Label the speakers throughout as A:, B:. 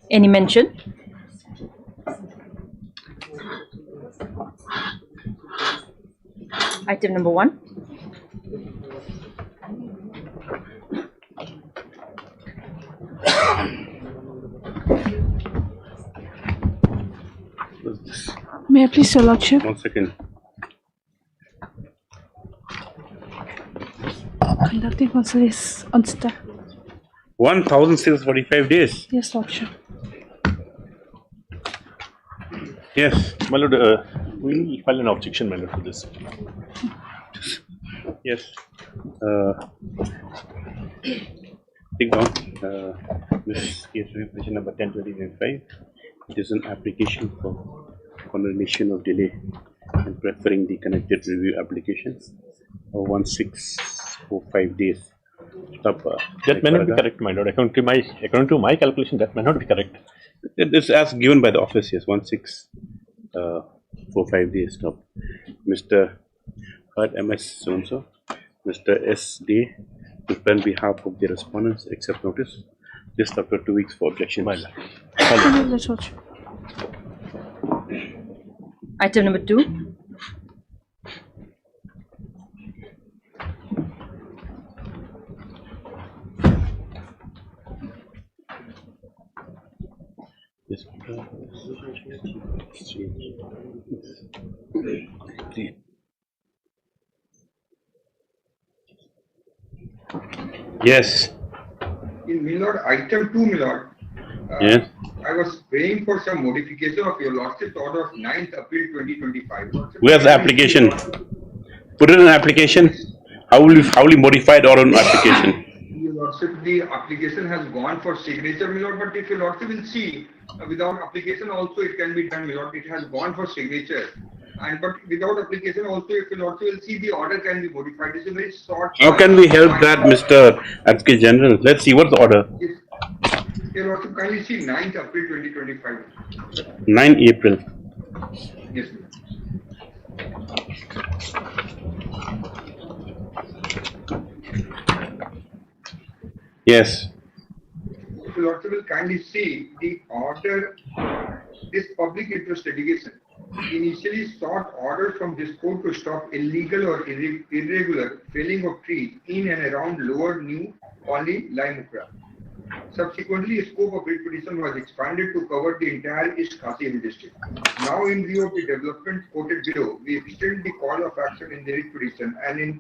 A: Any mention? Item number 1.
B: May I please, Your Lordship?
C: 1 second.
B: Conducting counsel is on staff.
C: 1,645 days.
B: Yes, Lordship.
C: Yes.
D: My lord, we will file an objection, my lord, to this.
C: Yes. Take down this case representation number 10/2025. It is an application for condemnation of delay in preferring the connected review applications of 1645 days. Stop.
D: That may not be correct, my lord. According to my calculation, that may not be correct.
C: It is as given by the office. Yes, 1645 days. Stop. Mr. Hart MS so-and-so, Mr. S. D. to on behalf of the respondents accept notice. Just after 2 weeks for objections.
D: My lord.
B: Yes, Lordship.
A: Item number 2.
C: Yes. Yes.
E: In Milord, item 2, Milord,
C: Yes.
E: I was praying for some modification of your Lordship's order of 9th April 2025.
C: Who has the application? Put it in an application. How will you modify it or an application?
E: Your Lordship, the application has gone for signature, Milord, but if your Lordship will see, without application also it can be done, Milord. It has gone for signature. But without application also, if your Lordship will see, the order can be modified. It's a very short.
C: How can we help that, Mr. Advocate General? Let's see, what's the order?
E: Yes. Your Lordship, kindly see 9th April 2025.
C: 9 April.
E: Yes,
C: Yes.
E: if your Lordship will kindly see the order, this public interest litigation initially sought orders from this court to stop illegal or irregular felling of trees in and around Lower New Colony, Laimukra. Subsequently, scope of writ petition was expanded to cover the entire East Kasim district. Now, in view of the development quoted below, we extend the call of action in the writ petition and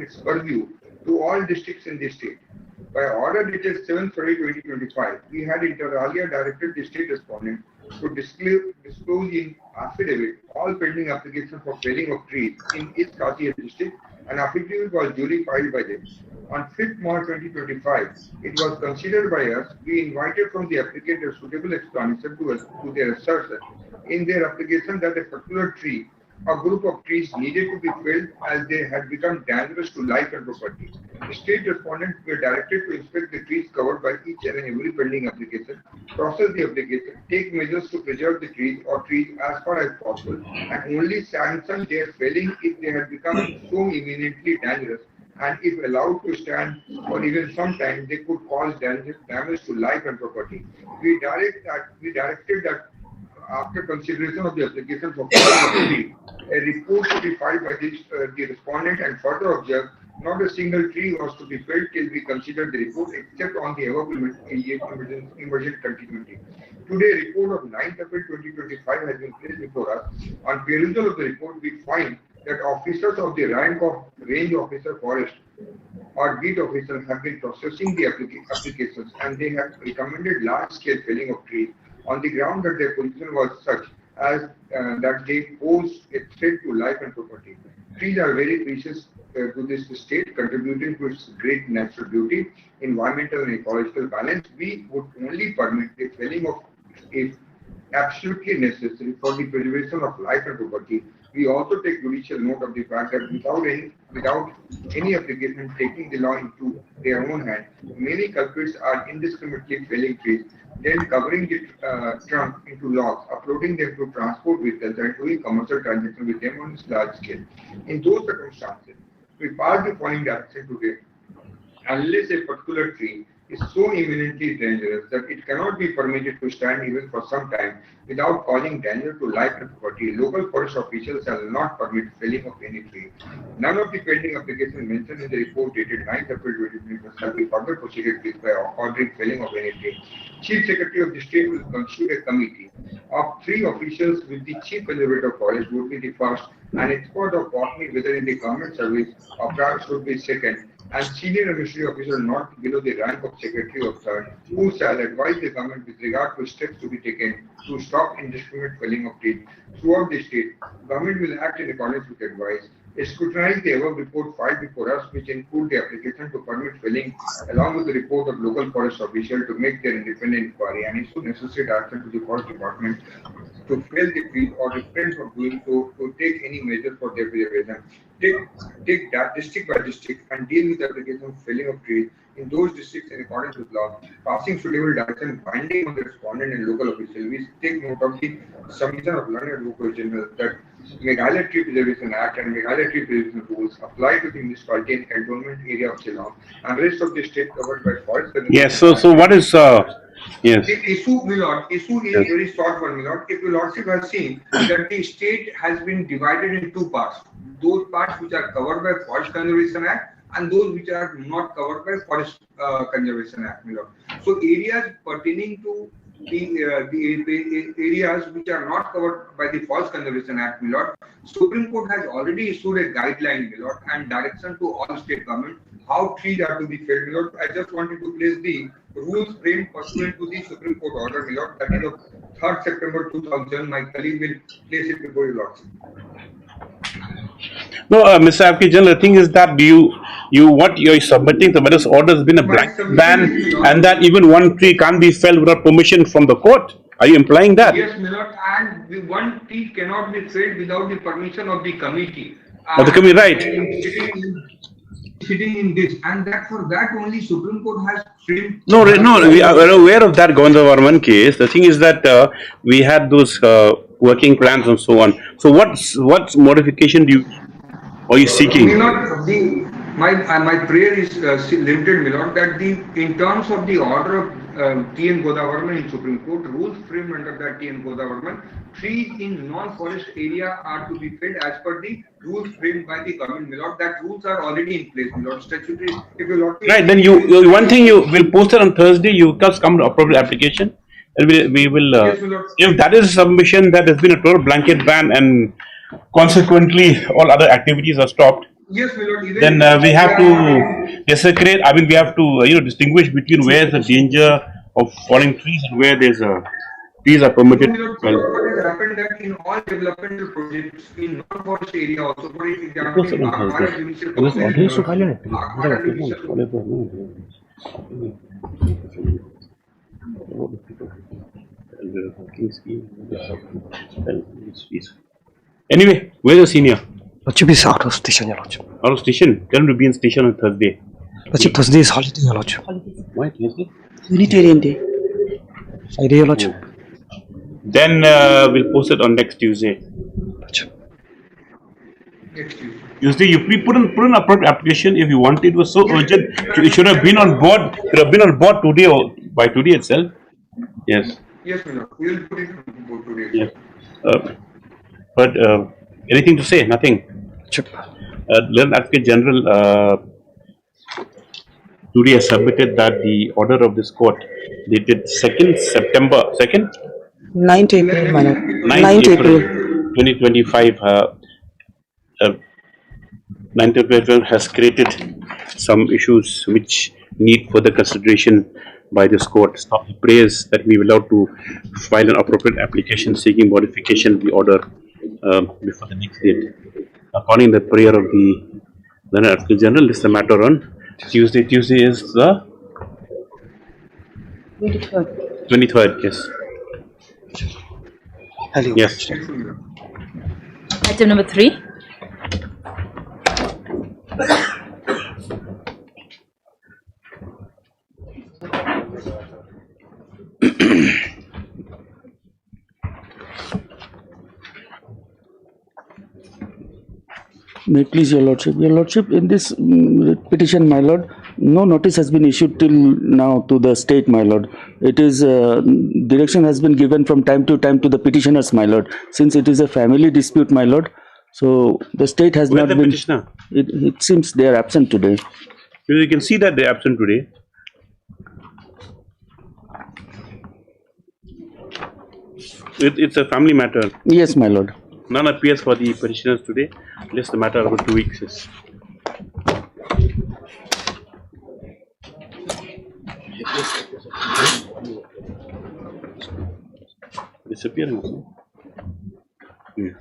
E: its purview to all districts in the state. By order dated 7/30/2025, we had inter alia directed the state respondent to disclose in affidavit all pending applications for felling of trees in East Kasim district. An affidavit was duly filed by them. On 5th March 2025, it was considered by us. We invited from the applicant a suitable explanation to their assertion in their application that a particular tree or group of trees needed to be felled as they had become dangerous to life and property. The state respondents were directed to inspect the trees covered by each and every pending application, process the application, take measures to preserve the trees or trees as far as possible, and only sanction their felling if they had become so imminently dangerous, and if allowed to stand for even some time, they could cause damage to life and property. We directed that after consideration of the application for felling a report to be filed by the respondent, and further observed, not a single tree was to be felled till we considered the report, except on the above emergent continuity. Today, a report of 9th April 2025 has been placed before us. On perusal of the report, we find that officers of the rank of range officer forest or beat officers have been processing the applications, and they have recommended large-scale felling of trees on the ground that their position was such as that they pose a threat to life and property. Trees are very precious to this state, contributing to its great natural beauty, environmental and ecological balance. We would only permit the felling of if absolutely necessary for the preservation of life and property. We also take judicial note of the fact that without any application taking the law into their own hand, many culprits are indiscriminately felling trees, then covering the trunk into logs, uploading them to transport vehicles, and doing commercial transactions with them on a large scale. In those circumstances, we pass the following direction today. unless a particular tree is so imminently dangerous that it cannot be permitted to stand even for some time without causing danger to life and property, local forest officials shall not permit felling of any tree. None of the pending applications mentioned in the report dated 9th April 2024 shall be further proceeded with by ordering felling of any tree. Chief Secretary of the State will constitute a committee of 3 officials with the Chief Conservator of Forest would be the first, an expert of botany whether in the government service or private would be second, and senior administrative officer not below the rank of secretary or third, who shall advise the government with regard to steps to be taken to stop indiscriminate felling of trees throughout the state. Government will act in accordance with advice. Scrutinize the above report filed before us, which include the application to permit felling along with the report of local forest official to make their independent inquiry and issue necessary action to the forest department to fell the tree or refrain from doing so, to take any measure for their preservation. Take that district by district and deal with the application of felling of trees in those districts in accordance with law, passing suitable direction binding on the respondent and local official. We take note of the submission of learned advocate general that Meghalaya Tree Preservation Act and Meghalaya Tree Preservation Rules apply to the municipality and cantonment area of Shillong and rest of the state covered by forest.
C: Yes. So what is yes?
E: The issue, my lord, issue is very short one, my lord. If your lordship has seen that the state has been divided in 2 parts, those parts which are covered by Forest Conservation Act and those which are not covered by Forest Conservation Act, my lord. So areas pertaining to the areas which are not covered by the Forest Conservation Act, my lord, Supreme Court has already issued a guideline, my lord, and direction to all state government how trees are to be felled, my lord. I just wanted to place the rules framed pursuant to the Supreme Court order, my lord, that is of 3rd September 2000. My colleague will place it before your lordship.
C: No, Mr. Advocate General, the thing is that what you're submitting, the various order has been a blank ban, and that even one tree can't be felled without permission from the court. Are you implying that?
E: Yes, my lord, and the one tree cannot be felled without the permission of the committee.
C: Of the committee, right?
E: Sitting in this, and that for that only Supreme Court has framed.
C: No, we are aware of that Govardhan case. The thing is that we had those working plans and so on. So what modification are you seeking?
E: My prayer is limited, my lord, that in terms of the order of T.N. Godavarman in Supreme Court, rules framed under that T.N. Godavarman, trees in non-forest area are to be felled as per the rules framed by the government, my lord. That rules are already in place, my lord. Statutory, if you lord.
C: Right, then you one thing you will post it on Thursday. You just come to appropriate application, and we will.
E: Yes, my lord.
C: If that is a submission that has been a total blanket ban and consequently all other activities are stopped.
E: Yes, my lord.
C: Then we have to desecrate. I mean, we have to distinguish between where the danger of falling trees and where there's trees are permitted.
E: What has happened that in all developmental projects in non-forest area also, for example,
C: Anyway, where's the senior?
F: Lordship is out of station, Your Lordship.
C: Out of station? Tell him to be in station on Thursday.
F: Lordship, Thursday is holiday, Your Lordship.
C: Why Thursday?
B: Unitarian Day.
F: Friday, Your Lordship.
C: Then we'll post it on next Tuesday.
F: Lordship.
C: Tuesday, you put an appropriate application if you want. It was so urgent. It should have been on board. It should have been on board today or by today itself. Yes.
E: Yes, my lord. We will put it on board today.
C: Yes. But anything to say? Nothing.
F: Lordship.
C: Learned Advocate General today has submitted that the order of this court dated 2nd September 2nd
B: 9th April, my lord.
C: 9th April 2025. 9th April has created some issues which need further consideration by this court. Stop the prayers that we will allow to file an appropriate application seeking modification of the order before the next date. According to the prayer of the Learned Advocate General, this is the matter on Tuesday. Tuesday is the
A: 23rd.
C: 23rd, yes.
F: Hello.
C: Yes.
A: Item number 3.
G: May it please your lordship. Your lordship, in this petition, my lord, no notice has been issued till now to the state, my lord. It is direction has been given from time to time to the petitioners, my lord. Since it is a family dispute, my lord, so the state has
C: Where
G: not
C: the
G: been.
C: petitioner?
G: It seems they are absent today.
C: You can see that they are absent today. It's a family matter.
G: Yes, my lord.
C: None appears for the petitioners today. Just a matter of about 2 weeks. Is. Disappearing. Yes.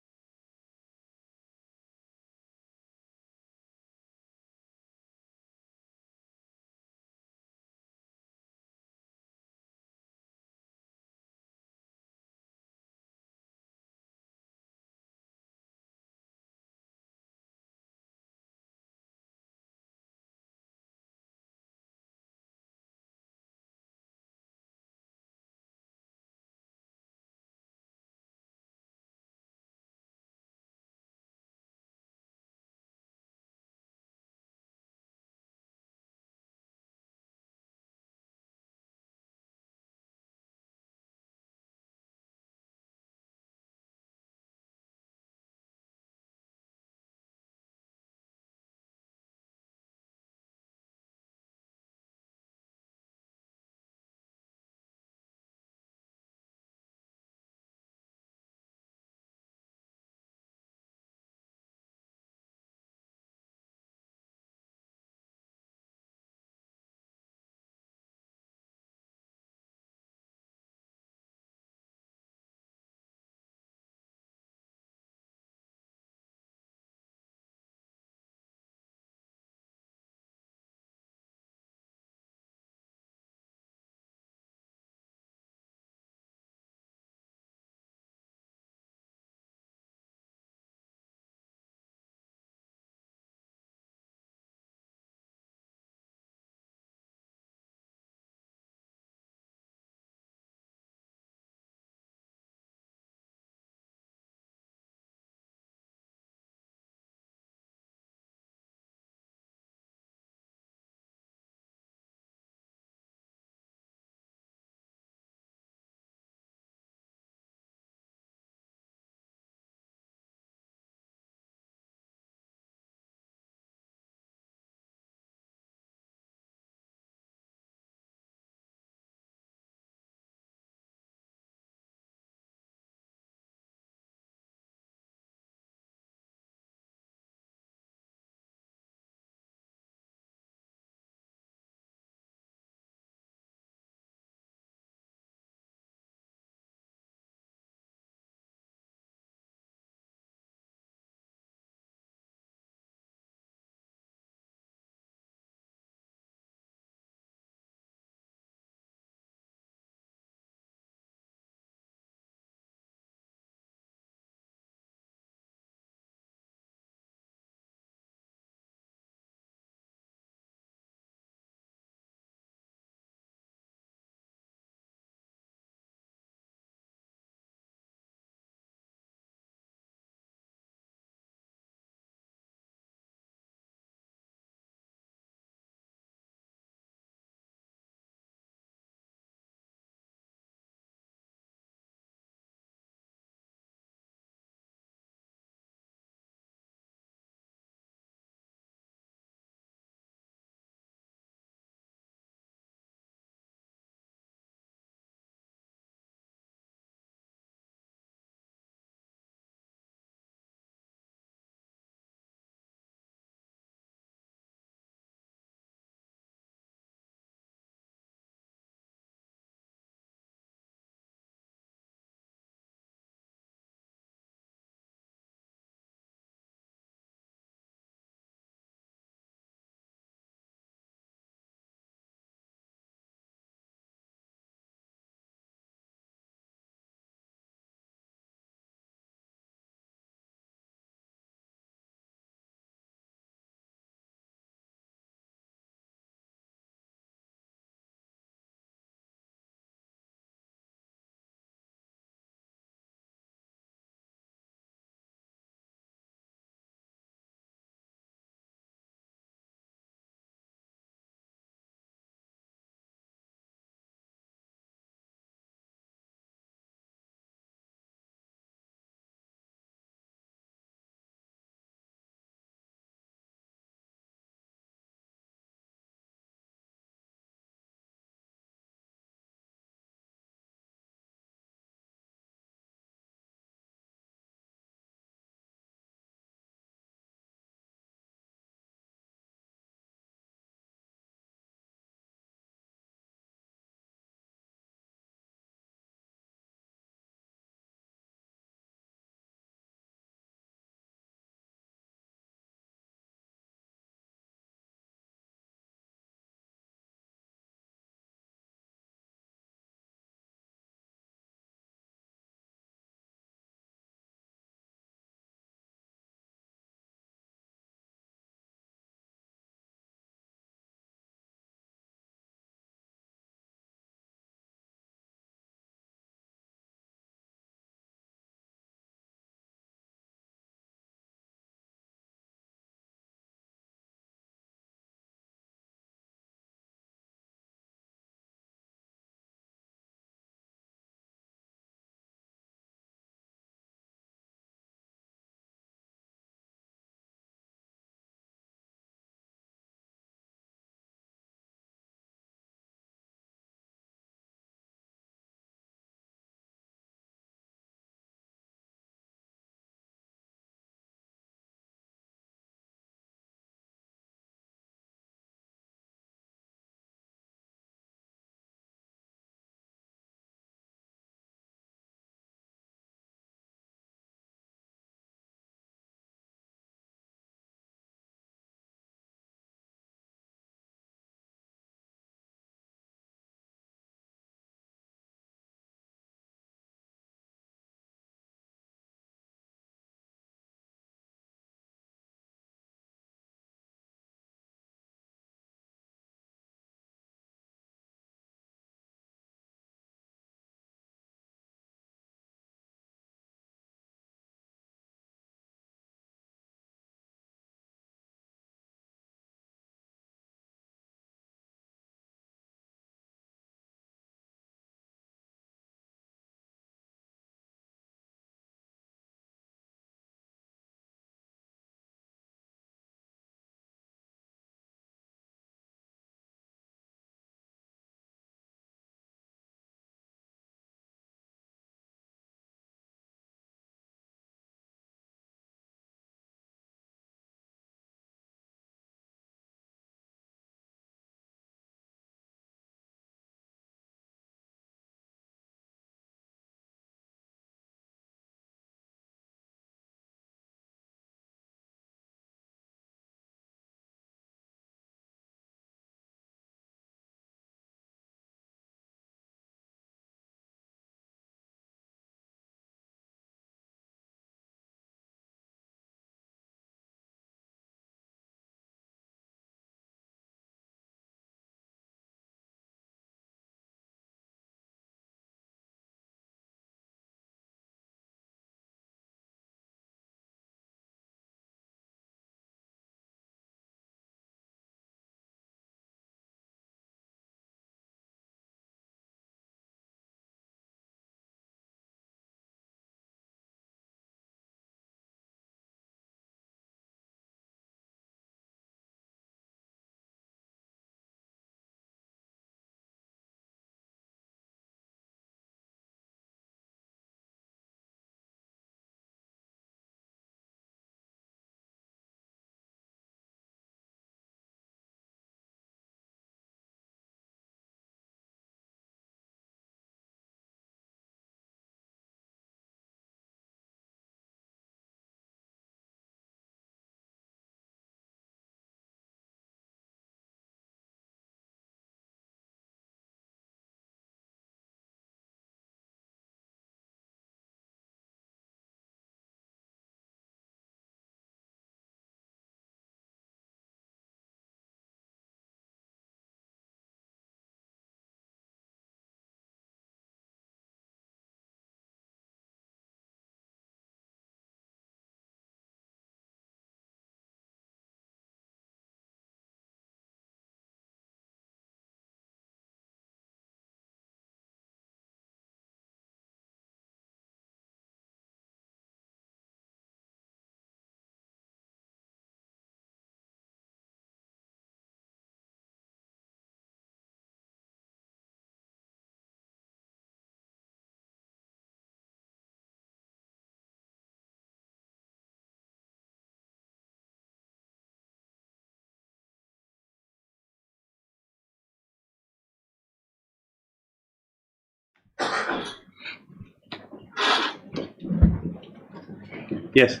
C: Yes.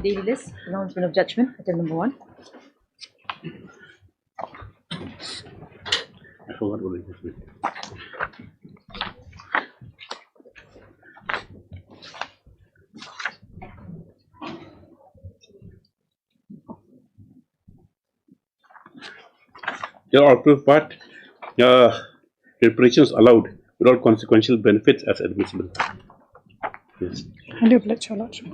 A: Daily list, announcement of judgment, item number 1.
C: I forgot what it is. Your output part, reparations allowed without consequential benefits as admissible. Yes.
H: I do pledge, Your Lordship.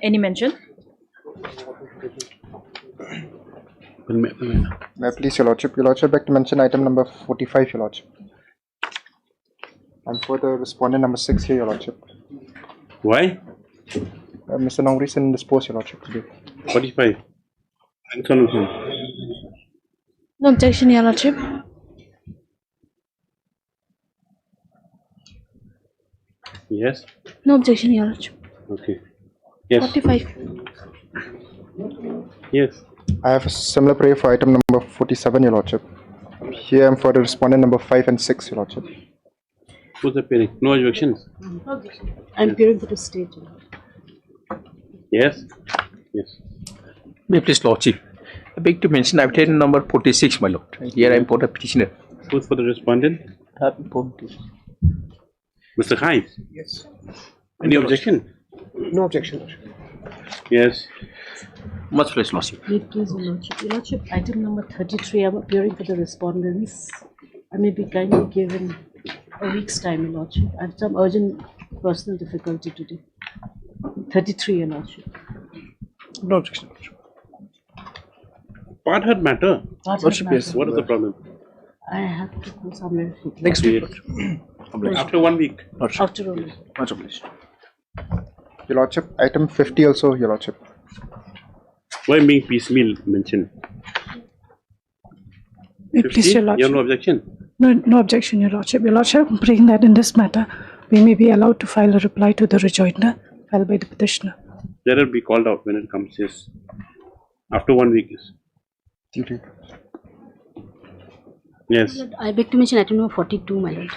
A: Any mention?
I: May I please, Your Lordship? Your Lordship, I'd like to mention item number 45, Your Lordship. And for the respondent number 6 here, Your Lordship.
C: Why?
I: Mr. Nongri is indisposed, Your Lordship, today.
C: 45.
H: No objection, Your Lordship.
C: Yes.
H: No objection, Your Lordship.
C: Okay. Yes.
H: 45.
C: Yes.
I: I have a similar prayer for item number 47, Your Lordship. Here I'm for the respondent number 5 and 6, Your Lordship.
C: Who's appearing? No objections?
H: I'm appearing for the state.
C: Yes. Yes.
J: May I please, Lordship? I beg to mention item number 46, my lord. Here I am for the petitioner.
C: Who's for the respondent? Mr. Hines?
F: Yes.
C: Any objection?
F: No objection.
C: Yes.
J: Much pleased, Lordship.
K: May it please, Your Lordship. Your Lordship, item number 33, I'm appearing for the respondents. I may be kindly given a week's time, Your Lordship. I have some urgent personal difficulty today. 33, Your Lordship.
F: No objection.
C: Part heard matter.
J: Lordship, yes.
C: What is the problem?
K: I have to go somewhere.
J: Next week,
C: After 1 week.
K: After all.
J: Much obliged.
I: Your Lordship, item 50 also, Your Lordship.
C: Why being piecemeal mentioned?
H: May it please, Your
C: You have
H: Lordship.
C: no objection?
H: No objection, Your Lordship. Your Lordship, I'm praying that in this matter, we may be allowed to file a reply to the rejoinder filed by the petitioner.
C: Let it be called out when it comes, yes. After 1 week, yes.
I: Duty.
C: Yes.
K: I beg to mention item number 42, my lord.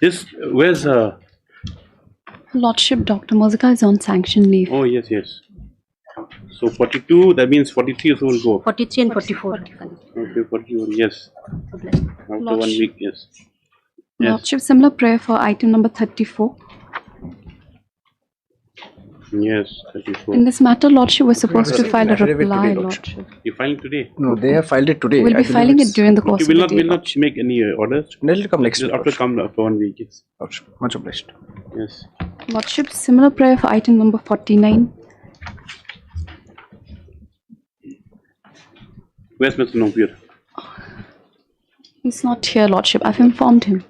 C: This, where's,
L: Lordship, Dr. Mozika is on sanction leave.
C: oh, yes, yes. So 42, that means 43 also will go.
K: 43 and 44.
C: Okay, 41, yes. After 1 week, yes. Yes.
L: Lordship, similar prayer for item number 34.
C: Yes, 34.
L: In this matter, Lordship was supposed to file a
F: affidavit
L: reply,
F: today,
L: Lordship.
C: You filing today?
F: No, they have filed it today.
L: We'll
F: I
L: be
F: believe
L: filing it
F: it's-
L: during the course
C: You will
L: of the
C: not,
L: day.
C: will not make any orders?
F: It will come next
C: Just
F: week.
C: after come after 1 week, yes.
F: Lordship. Much obliged.
C: Yes.
L: Lordship, similar prayer for item number 49.
C: Where's Mr. Nompir?
L: He's not here, Lordship. I've informed him.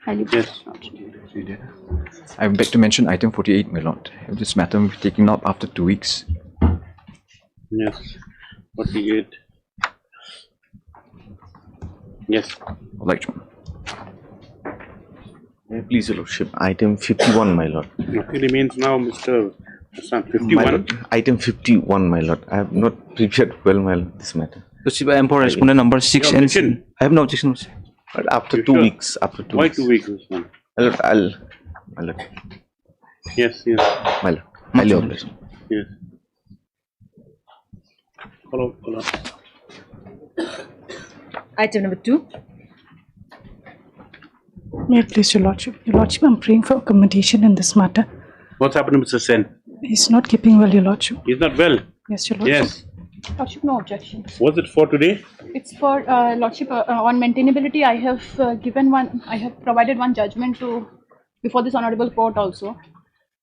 L: Highly
C: Yes.
L: Lordship.
M: I beg to mention item 48, my lord. This matter will be taken up after 2 weeks.
C: Yes. 48. Yes.
M: Obliged.
N: Please, Your Lordship, item 51, my lord.
C: Okay, remains now Mr. Hassan.
N: My
C: 51.
N: lord, item 51, my lord. I have not prepared well, my lord, this matter.
J: Lordship, I am for respondent number 6
C: No
J: and
C: objection?
J: I have no objection. Lordship.
N: But after
C: You
N: 2
C: sure?
N: weeks, after 2
C: Why
N: weeks.
C: 2 weeks, Hassan?
N: My lord,
C: Yes, yes,
N: my lord. Highly obliged.
C: yes. Follow.
A: Item number 2.
H: May it please, Your Lordship. Your Lordship, I'm praying for accommodation in this matter.
C: What's happened to Mr. Sen?
H: He's not keeping well, Your Lordship.
C: He's not well.
H: Yes, Your Lordship.
C: Yes.
O: Lordship, no objection.
C: Was it for today?
O: It's for Lordship on maintainability. I have provided one judgment to before this honorable court also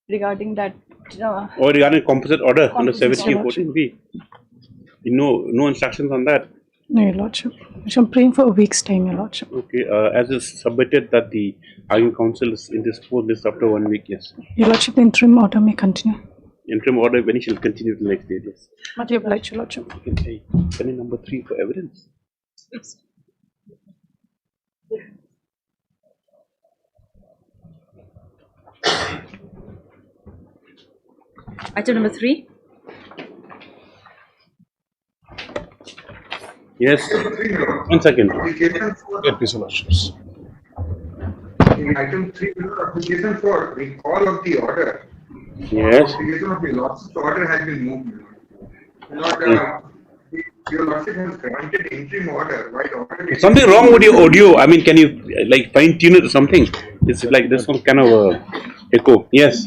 O: regarding that.
C: Or regarding composite order under
O: Composite
C: 70
H: order.
C: 14B? No instructions on that.
H: No, Your Lordship. I'm praying for a week's time, Your Lordship.
C: Okay, as is submitted that the arguing counsel is indisposed list after 1 week, yes.
H: Your Lordship, the interim order may continue.
C: Interim order when he shall continue the next day, yes.
H: Much obliged, Your Lordship.
C: Okay, penny number 3 for evidence.
H: Yes.
A: Item number 3.
C: Yes. 1 second.
E: Application for,
F: Lordships.
E: in item 3, application for recall of the order.
C: Yes.
E: Application of the Lordship's order has been moved. Your Lordship has granted interim order. While order is
C: Something wrong with your audio. I mean, can you like fine tune it or something? It's like there's some kind of echo. Yes.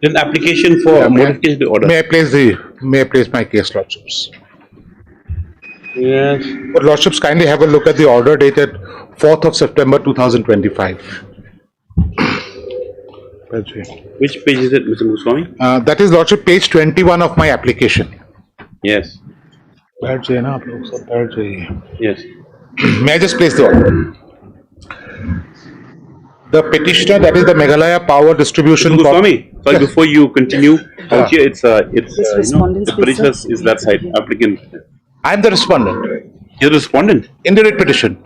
C: Then application for modification of the order.
P: May I place my case, Lordships?
C: Yes.
P: But Lordships, kindly have a look at the order dated 4th of September 2025.
C: Which page is it, Mr. Muswami?
P: That is, Lordship, page 21 of my application.
C: Yes.
P: Yes. May I just place the order? The petitioner, that is the Meghalaya Power Distribution
C: Muswami, sorry,
P: Yes.
C: before you continue, out here it's
A: respondents,
C: the petitioner is that side, applicant.
P: I am the respondent.
C: You're the respondent?
P: In the writ petition.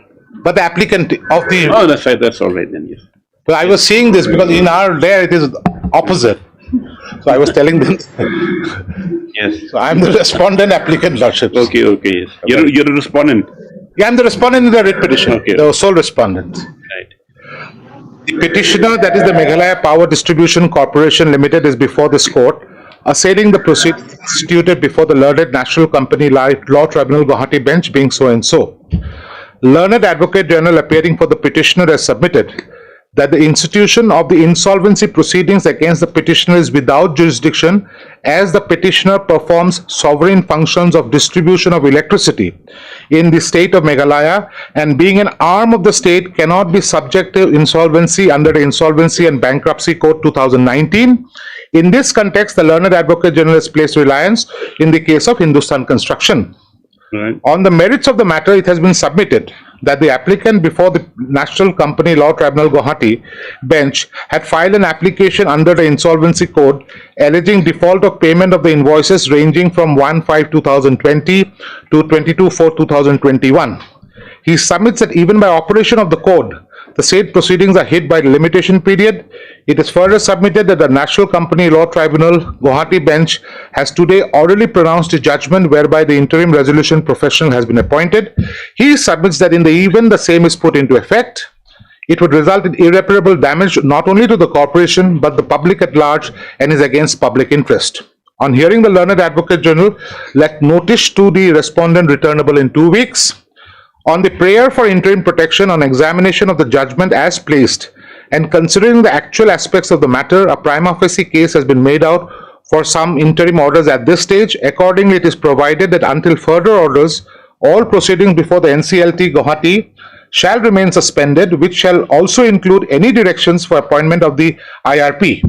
P: But the applicant of the...
C: Oh, that's right, that's all right then, yes.
P: Well, I was seeing this because in our there it is opposite. So I was telling them.
C: Yes.
P: So I am the respondent applicant, Lordships.
C: Okay, yes. You're a respondent.
P: Yeah, I am the respondent in the writ petition.
C: Okay.
P: The sole respondent.
C: Right.
P: The petitioner, that is the Meghalaya Power Distribution Corporation Limited, is before this court, assailing the proceedings instituted before the learned National Company Law Tribunal Guwahati bench, being so and so. Learned Advocate General appearing for the petitioner has submitted that the institution of the insolvency proceedings against the petitioner is without jurisdiction, as the petitioner performs sovereign functions of distribution of electricity in the state of Meghalaya, and being an arm of the state cannot be subject to insolvency under the Insolvency and Bankruptcy Code 2019. In this context, the Learned Advocate General has placed reliance in the case of Hindustan Construction.
C: Right.
P: On the merits of the matter, it has been submitted that the applicant before the National Company Law Tribunal Guwahati bench had filed an application under the Insolvency Code alleging default of payment of the invoices ranging from 1/5/2020 to 22/4/2021. He submits that even by operation of the code, the said proceedings are hit by the limitation period. It is further submitted that the National Company Law Tribunal Guwahati bench has today orally pronounced a judgment whereby the interim resolution professional has been appointed. He submits that in the event the same is put into effect, it would result in irreparable damage not only to the corporation but the public at large, and is against public interest. On hearing, the Learned Advocate General let notice to the respondent returnable in 2 weeks. On the prayer for interim protection, on examination of the judgment as placed, and considering the actual aspects of the matter, a prima facie case has been made out for some interim orders at this stage. Accordingly, it is provided that until further orders, all proceedings before the NCLT Guwahati shall remain suspended, which shall also include any directions for appointment of the IRP.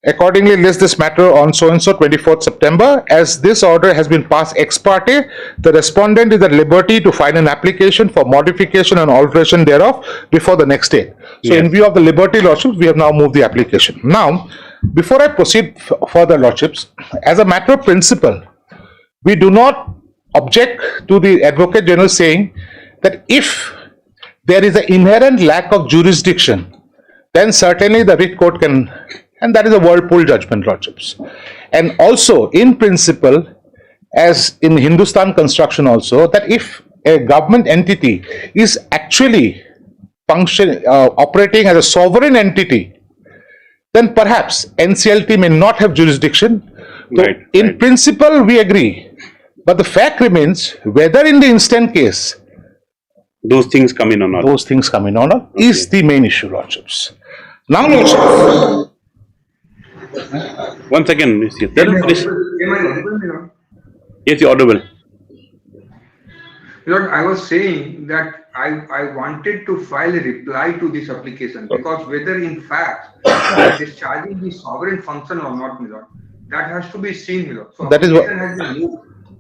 P: Accordingly, list this matter on so-and-so 24th September. As this order has been passed ex parte, the respondent is at liberty to file an application for modification and alteration thereof before the next date. So, in view of the liberty, Lordships, we have now moved the application. Now, before I proceed further, Lordships, as a matter of principle, we do not object to the Advocate General saying that if there is an inherent lack of jurisdiction, then certainly the writ court can. And that is a whirlpool judgment, Lordships. And also, in principle, as in Hindustan Construction also, that if a government entity is actually operating as a sovereign entity, then perhaps NCLT may not have jurisdiction. So in principle, we agree. But the fact remains, whether in the instant case,
C: those things come in or not.
P: Those things come in or not is the main issue, Lordships. Now, Lordships.
C: 1 second, Mr. Yes, you're audible.
E: Lord, I was saying that I wanted to file a reply to this application because whether in fact discharging the sovereign function or not, my Lord, that has to be seen, my Lord. So
P: that is what.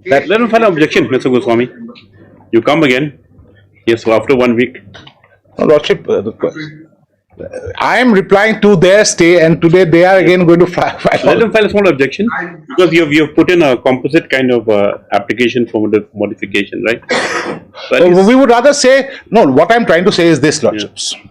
C: Let him file an objection, Mr. Goswami. You come again. Yes, so after 1 week.
P: No, Lordship, I am replying to their stay, and today they are again going to file.
C: Let them file a small objection because you have put in a composite kind of application for modification, right?
P: So we would rather say, no, what I am trying to say is this, Lordships. Yeah.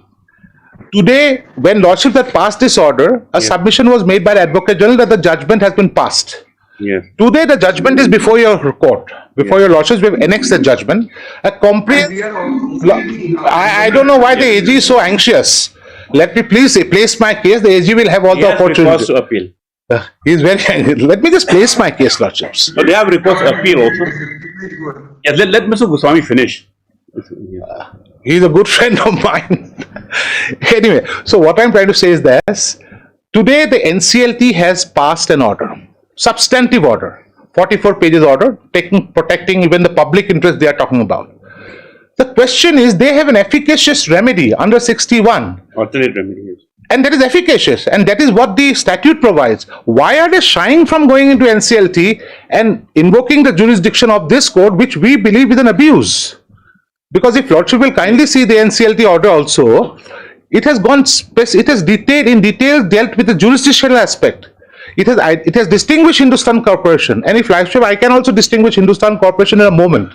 P: Today, when Lordships had passed this order, a submission was made by the Advocate General that the judgment has been passed.
C: Yes.
P: Today the judgment is before your court, before your lordships. We have annexed the judgment. A comprehensive. I don't know why the AG is so anxious. Let me please place my case. The AG will have all the opportunity
C: to appeal.
P: He's very angry. Let me just place my case, lordships.
C: But they have recourse to appeal also. Yes, let Mr. Goswami finish.
P: He's a good friend of mine. Anyway, so what I'm trying to say is this. Today the NCLT has passed an order, substantive order, 44 pages order, protecting even the public interest they are talking about. The question is, they have an efficacious remedy under 61.
C: Alternate remedy, yes.
P: And that is efficacious, and that is what the statute provides. Why are they shying from going into NCLT and invoking the jurisdiction of this court, which we believe is an abuse? Because if Lordship will kindly see the NCLT order also, it has gone, it has in detail dealt with the jurisdictional aspect. It has distinguished Hindustan Corporation, and if Lordship, I can also distinguish Hindustan Corporation in a moment.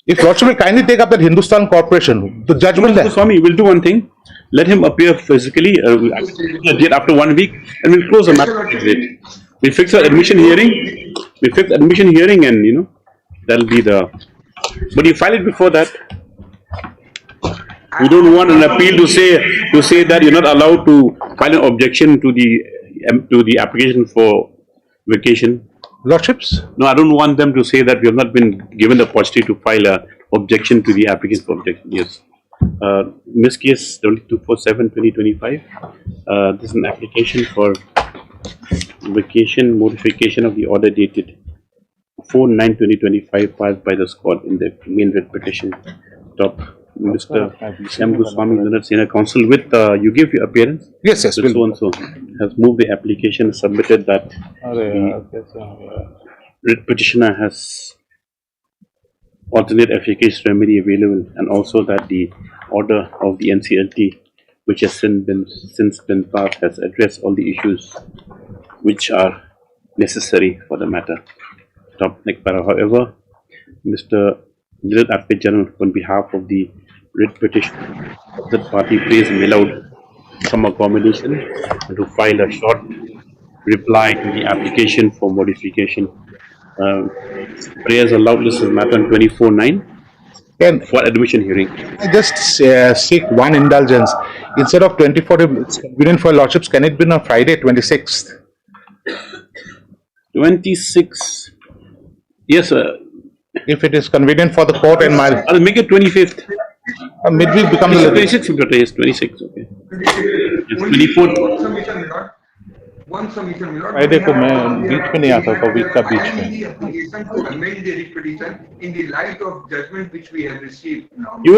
P: If Lordship will kindly take up that Hindustan Corporation, the judgment there.
C: Swami, we'll do one thing. Let him appear physically after 1 week, and we'll close the matter. We fix the admission hearing. We fix the admission hearing, and that'll be the. But you file it before that. We don't want an appeal to say that you're not allowed to file an objection to the application for vacation.
P: Lordships?
C: No, I don't want them to say that we have not been given the opportunity to file an objection to the application for objection. Yes. Miss Case 247/2025. This is an application for vacation modification of the order dated 4/9/2025 filed by the court in the main writ petition. Top Mr. M. Goswami, Leonard Senior Counsel, with you give your appearance.
P: Yes, yes.
C: So and so has moved the application, submitted that the writ petitioner has alternate efficacious remedy available, and also that the order of the NCLT, which has since been passed, has addressed all the issues which are necessary for the matter. Top next para. However, Mr. Dilip Advocate General, on behalf of the writ petitioner, the party prays allowed some accommodation and to file a short reply to the application for modification. Prayers allowed this matter on 24/9 for admission hearing.
P: I just seek one indulgence. Instead of 24, it's convenient for Lordships. Can it be on Friday, 26th?
C: 26. Yes, sir.
P: If it is convenient for the court and my.
C: I'll make it 25th.
P: Midweek becomes
C: 26th. Yes, 26. Okay. Yes, 24th.
E: One submission will not.
P: Friday को मैं बीच में नहीं आता था, week का बीच में.
E: The application to amend the writ petition in the light of judgment which we have received.
C: You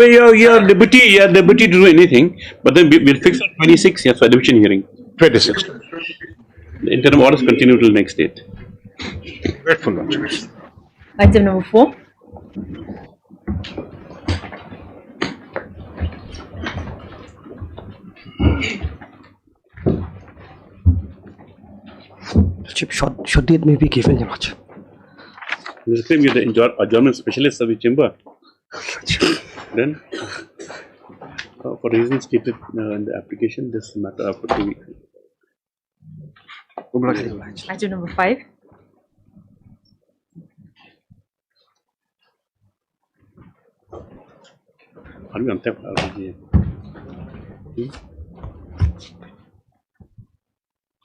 C: are liberty to do anything, but then we'll fix on 26. Yes, for admission hearing.
P: 26.
C: The interim orders continue till next date.
P: Grateful.
A: Item number 4.
F: Short date may be given, Your Lordship.
C: The same, you're the adjournment specialist of the chamber. Then, for reasons stated in the application, this matter after 2 weeks.
A: Item number 5.
C: Are we on tap?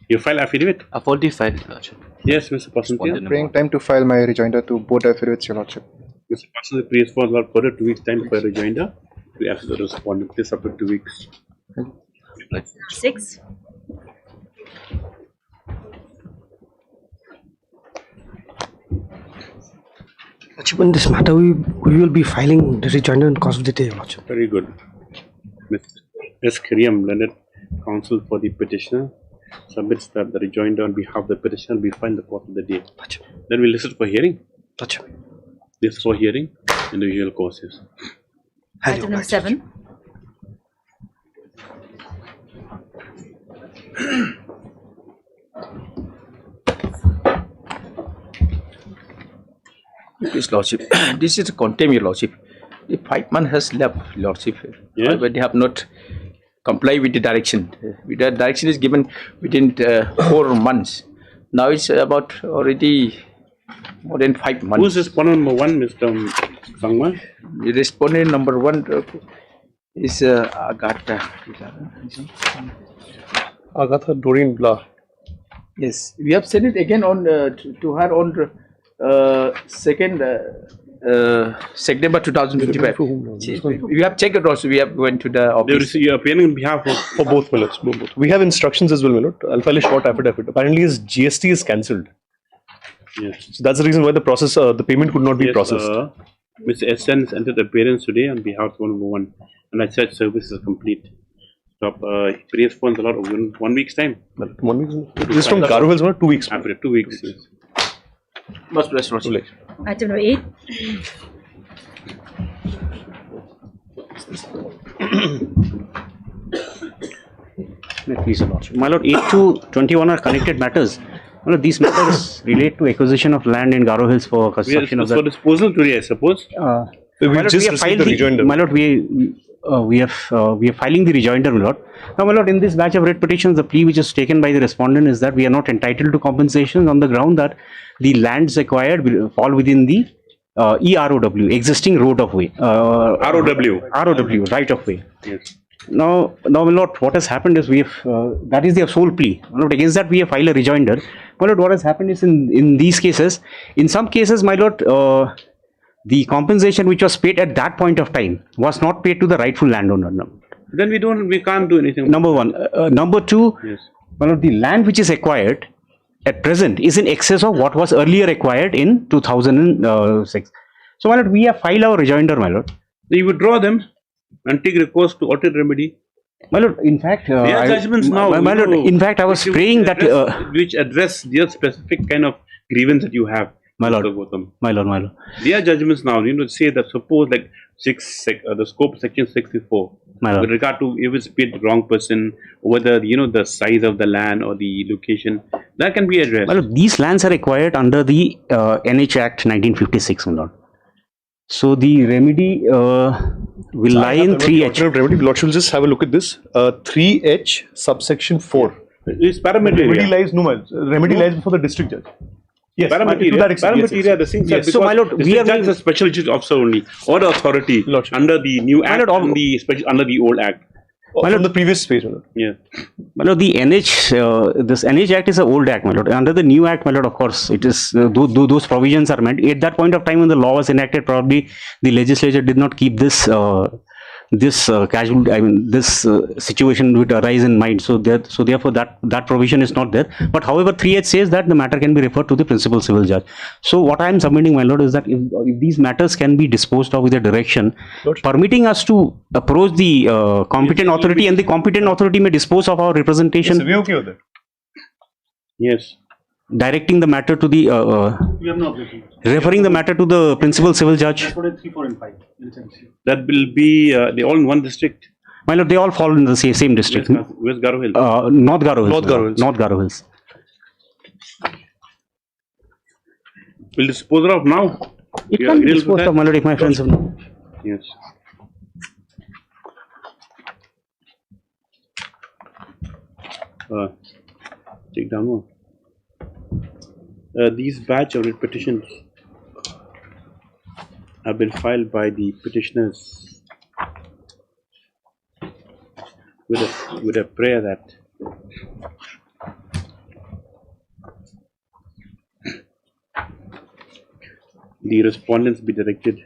C: You file affidavit?
J: I've already filed, Lordship.
C: Yes, Mr. Pasantia.
I: Praying time to file my rejoinder to both affidavits, Your Lordship.
C: Mr. Pasantia prays for about further 2 weeks' time for a rejoinder. We ask the respondent this up to 2 weeks.
A: 6.
F: Lordship, in this matter, we will be filing the rejoinder in course of the day, Your Lordship.
C: Very good. Ms. Kiriam, Leonard Counsel for the petitioner, submits that the rejoinder on behalf of the petitioner will be filed in the course of the day. Then we listen for hearing. This for hearing in the usual courses.
A: Item number 7.
J: Yes, Lordship. This is a contempt, Your Lordship. The 5 months has left, Lordship.
C: Yeah.
J: But they have not complied with the direction. The direction is given within 4 months. Now it's about already more than 5 months.
C: Who's respondent number 1, Mr. Sangma?
J: The respondent number 1 is Agatha.
F: Agatha Doreen Blah.
J: Yes, we have sent it again on to her on 2nd September 2025. We have checked it also. We have went to the office.
C: You are appearing on behalf of
F: For both, my lords. Both. We have instructions as well, my lord. I'll file a short affidavit. Apparently, his GST is cancelled.
C: Yes.
F: So that's the reason why the process, the payment could not be processed.
C: Mr. SN entered appearance today on behalf of number 1, and I said service is complete. Stop. He responds a lot of 1 week's time.
F: 1 week. This is from Garo Hills, 2 weeks.
C: After 2 weeks. Yes.
J: Most blessed, Lordship.
A: Item number 8.
Q: Please, Your Lordship. My lord, 8 to 21 are connected matters. My lord, these matters relate to acquisition of land in Garo Hills for construction of
C: for disposal today, I suppose.
F: We just received the rejoinder.
Q: My lord, we are filing the rejoinder, my lord. Now, my lord, in this batch of writ petitions, the plea which is taken by the respondent is that we are not entitled to compensation on the ground that the lands acquired will fall within the EROW, existing road of way. ROW, right of way.
C: Yes.
Q: Now, my lord, what has happened is we have, that is their sole plea. My lord, against that we have filed a rejoinder. My lord, what has happened is in these cases, in some cases, my lord, the compensation which was paid at that point of time was not paid to the rightful landowner.
C: Then we can't do anything.
Q: Number 1. Number 2,
C: yes.
Q: My lord, the land which is acquired at present is in excess of what was earlier acquired in 2006. So, my lord, we have filed our rejoinder, my lord.
C: You withdraw them and take recourse to alternate remedy.
Q: My lord, in fact,
C: there are judgments now.
Q: My lord, in fact, I was praying that
C: which address their specific kind of grievance that you have.
Q: My lord, my lord.
C: There are judgments now. Say that suppose like the scope of section 64 with regard to if it's paid the wrong person, whether the size of the land or the location, that can be addressed.
Q: My lord, these lands are acquired under the NH Act 1956, my lord. So the remedy will lie in 3H.
F: Remedy, Lordship will just have a look at this. 3H subsection 4.
C: It's parameter.
F: Remedy lies, remedy lies before the district judge. Yes,
C: parameter, the thing
Q: yes. So, my lord,
C: we are a special justice officer only, or the authority under the new act and the special under the old act.
F: From the previous page, my lord.
C: Yeah.
Q: My lord, the NH, this NH Act is an old act, my lord. Under the new act, my lord, of course, it is those provisions are meant. At that point of time when the law was enacted, probably the legislature did not keep this situation would arise in mind. So therefore that provision is not there. But however, 3H says that the matter can be referred to the principal civil judge. So what I am submitting, my lord, is that if these matters can be disposed of with a direction permitting us to approach the competent authority, and the competent authority may dispose of our representation.
F: Yes, we okay with that?
C: Yes.
Q: Directing the matter to the
C: We have no objection.
Q: Referring the matter to the principal civil judge.
C: That's what 3, 4 and 5. That will be they all in one district.
Q: My lord, they all fall in the same district.
C: Where's Garo Hills?
Q: North Garo Hills.
F: North Garo Hills.
C: Will dispose of now?
Q: It can be disposed of, my lord, if my friends have known.
C: Yes. Take down more. These batch of writ petitions have been filed by the petitioners with a prayer that the respondents be directed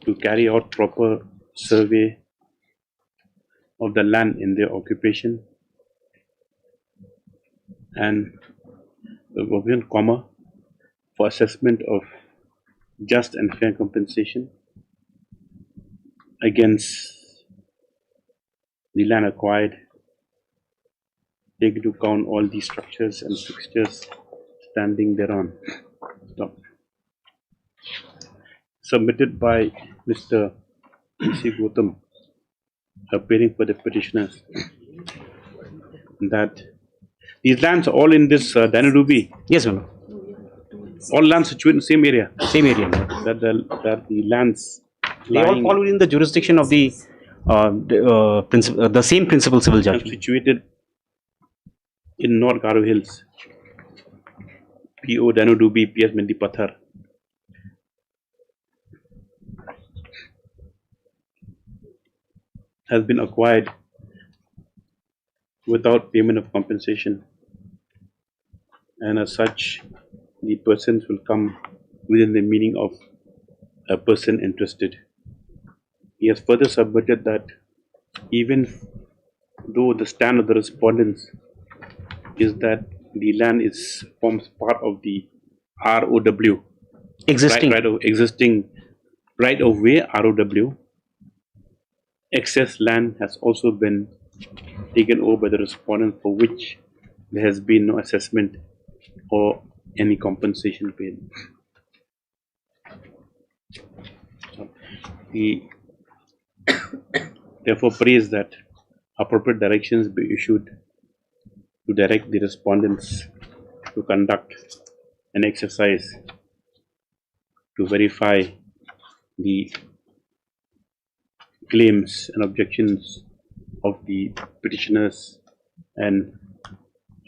C: to carry out proper survey of the land in their occupation and the comma for assessment of just and fair compensation against the land acquired, take into account all the structures and fixtures standing thereon. Stop. Submitted by Mr. C. Gautam, appearing for the petitioners, that these lands are all in this Danarubi.
Q: Yes, ma'am.
C: All lands situated in the same area.
Q: Same area.
C: That the lands
Q: they all fall within the jurisdiction of the same principal civil judge.
C: Situated in North Garo Hills, P.O. Danudubi P.S. Mendipathar, has been acquired without payment of compensation, and as such, the persons will come within the meaning of a person interested. He has further submitted that even though the stand of the respondents is that the land forms part of the ROW,
Q: Existing.
C: existing right of way ROW, excess land has also been taken over by the respondent, for which there has been no assessment or any compensation paid. He therefore prays that appropriate directions be issued to direct the respondents to conduct an exercise to verify the claims and objections of the petitioners, and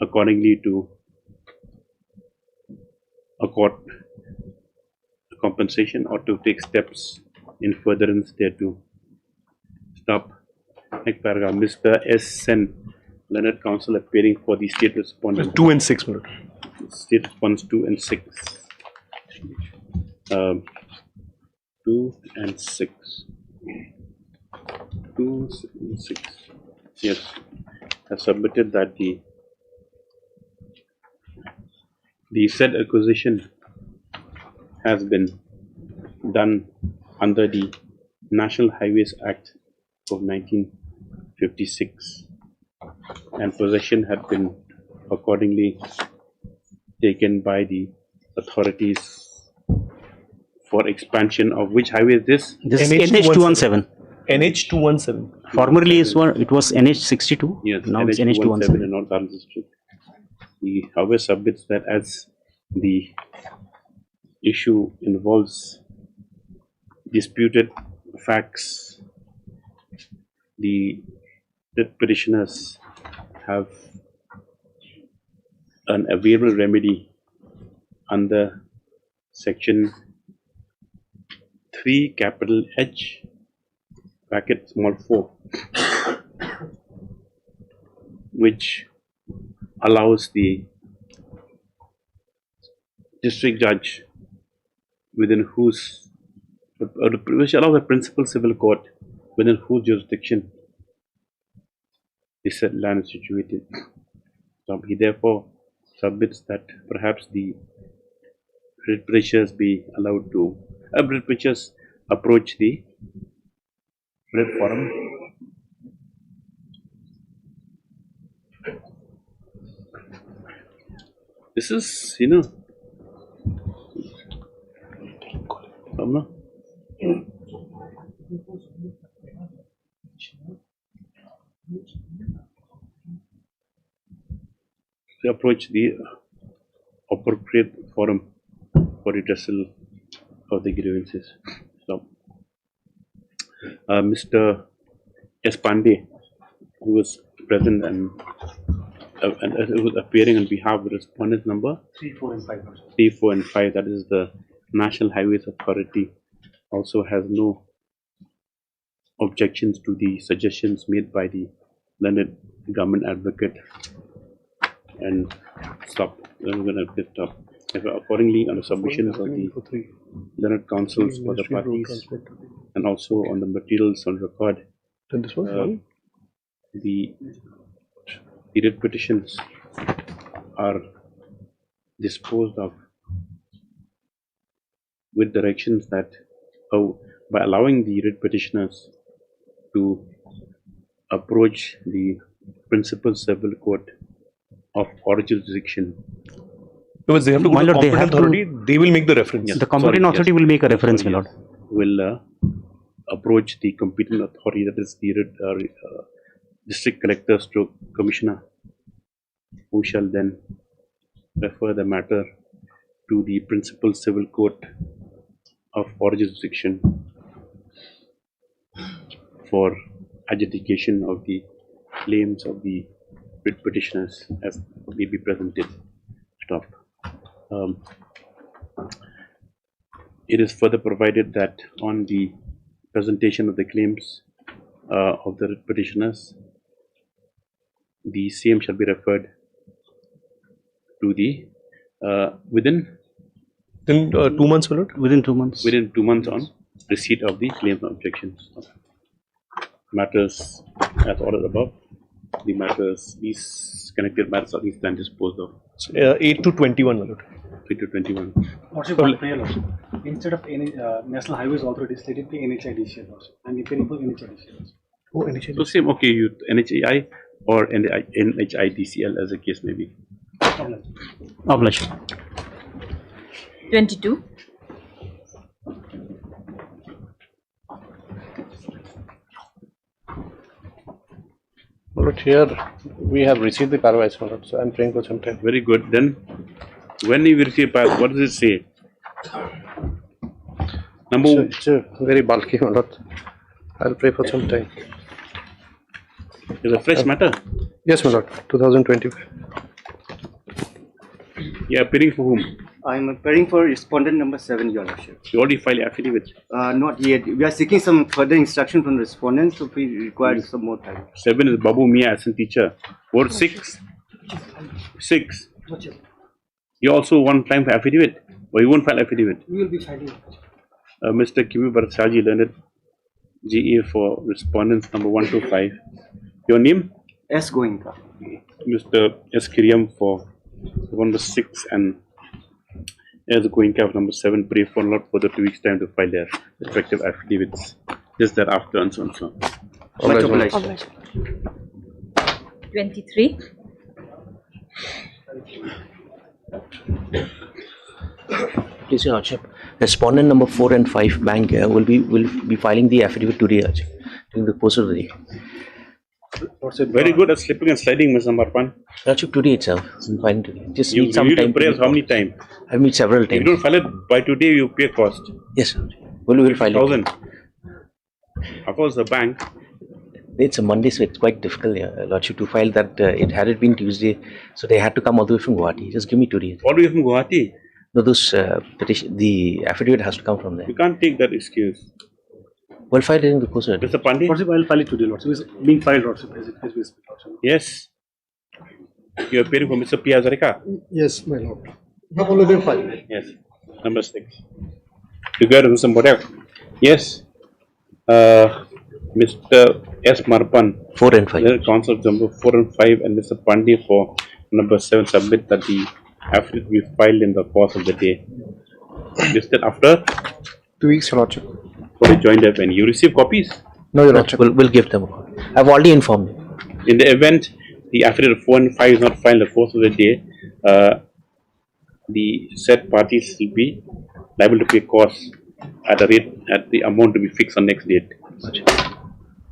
C: accordingly to accord compensation or to take steps in furtherance thereto. Stop. Next paragraph. Mr. S. Sen, Learned Counsel appearing for the state respondent.
F: 2 and 6.
C: State response 2 and 6. 2 and 6. 2 and 6. Yes. Have submitted that the said acquisition has been done under the National Highways Act of 1956, and possession had been accordingly taken by the authorities for expansion of which highway is this?
Q: This is NH217.
F: NH217.
Q: Formerly it was NH62.
C: Yes,
Q: now it's
C: NH217
Q: NH217.
C: in North Arms District. He however submits that as the issue involves disputed facts, the petitioners have an available remedy under section 3 capital H bracket small 4, which allows the district judge within whose, which allows the principal civil court within whose jurisdiction the said land is situated. So he therefore submits that perhaps the writ petitioners be allowed to, writ petitioners approach the writ forum this is, to approach the appropriate forum for redressal of the grievances. So, Mr. S. Pandey, who was present and who was appearing on behalf of the respondent number
F: 3, 4 and 5.
C: 3, 4 and 5, that is the National Highways Authority, also has no objections to the suggestions made by the learned government advocate, and stop. I'm going to stop. Accordingly, on the submissions of the learned counsels for the parties, and also on the materials on record, the writ petitions are disposed of with directions that by allowing the writ petitioners to approach the principal civil court of original jurisdiction.
F: Because they have to go to the competent authority, they will make the reference.
Q: The competent authority will make a reference, my lord.
C: Will approach the competent authority, that is the district collector stroke commissioner, who shall then refer the matter to the principal civil court of original jurisdiction for adjudication of the claims of the writ petitioners as may be presented. Stop. It is further provided that on the presentation of the claims of the writ petitioners, the same shall be referred to the within
F: 2 months, my lord?
Q: Within 2 months.
C: Within 2 months on receipt of the claims and objections. Matters as ordered above, the matters, these connected matters are these then disposed of.
F: 8 to 21, my lord.
C: 8 to 21.
R: Lordship, one prayer, Lordship. Instead of National Highways Authority, let it be NHIDCL Lordship. I'm appealing for NHIDCL.
F: Oh, NHIDCL.
C: So same, okay, you NHI or NHIDCL as the case may be.
Q: Obliged.
A: 22.
F: But here we have received the paralysis, my lord, so I'm praying for some time.
C: Very good. Then, when you receive pass, what does it say?
F: It's very bulky, my lord. I'll pray for some time.
C: Is a fresh matter?
F: Yes, my lord. 2025.
C: You are appearing for whom?
S: I'm appearing for respondent number 7, Your Lordship.
C: You already filed affidavit?
S: Not yet. We are seeking some further instruction from the respondent, so we require some more time.
C: 7 is Babu Mia as a teacher. Or 6? 6. You also want time for affidavit? Or you won't file affidavit?
R: We will be filing.
C: Mr. Kimi Bharatsaji, learned GA for respondents number 1 to 5. Your name?
S: S. Goenka.
C: Mr. S. Kiriam for number 6 and as Goenka of number 7. Pray for not further 2 weeks' time to file their respective affidavits. Just thereafter and so on. So.
S: Much obliged.
A: 23.
T: Please, Your Lordship. Respondent number 4 and 5 bank will be filing the affidavit today, Lordship, during the course of the day.
C: Very good at slipping and sliding, Mr. Marpan.
T: Lordship, today itself. I'm filing today. Just
C: You
T: need some
C: need
T: time.
C: to pray how many times?
T: I've made several
C: If
T: times.
C: you don't file it by today, you pay cost.
T: Yes, sir. We will file it.
C: 1,000. Of course, the bank.
T: It's a Monday, so it's quite difficult, Lordship, to file that. It had it been Tuesday, so they had to come all the way from Guwahati. Just give me 2 days.
C: All the way from Guwahati?
T: No, the affidavit has to come from there.
C: You can't take that excuse.
T: We'll file it in the course of the day.
C: Mr. Pandey?
R: Lordship, I'll file it today, Lordship. It's being filed, Lordship, as we speak, Lordship.
C: Yes. You are appearing for Mr. Piazarika?
R: Yes, my lord. Have already filed.
C: Yes. Number 6. Together with Mr. Modak? Yes. Mr. S. Marpan.
T: 4 and 5.
C: Council number 4 and 5 and Mr. Pandey for number 7 submit that the affidavit we filed in the course of the day. Listed after
I: 2 weeks, Your Lordship.
C: for the joint event. You receive copies?
I: No, Your Lordship.
T: We'll give them a call. I've already informed them.
C: In the event the affidavit 4 and 5 is not filed in the course of the day, the said parties will be liable to pay costs at a rate at the amount to be fixed on next date.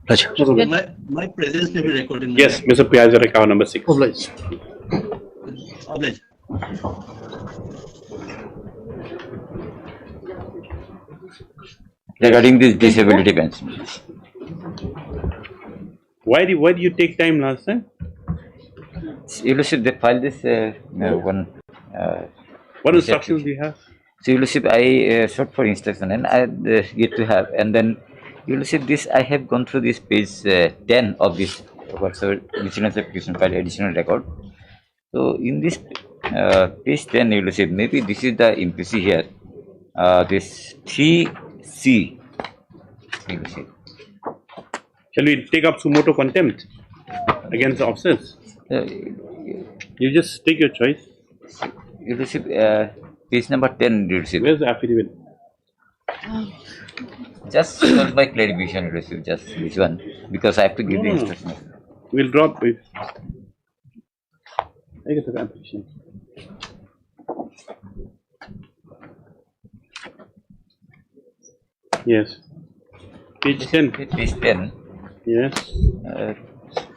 U: My presence may be recorded.
C: Yes, Mr. Piazarika, number 6.
U: Obliged. Obliged.
V: Regarding this disability bench.
C: Why do you take time last time?
V: Your Lordship, they filed this one.
C: What instructions do you have?
V: So, Your Lordship, I sought for instruction and I get to have, and then Your Lordship, this I have gone through this page 10 of this whatsoever vigilance application file additional record. So, in this page 10, Your Lordship, maybe this is the implicit here. This 3C. Your Lordship.
C: Shall we take up sumoto contempt against the officers? You just take your choice.
V: Your Lordship, page number 10, Your Lordship.
C: Where's the affidavit?
V: Just for my clarification, Your Lordship, just this one, because I have to give the instruction.
C: We'll drop it. I get the application. Yes. Page 10.
V: Page 10.
C: Yes.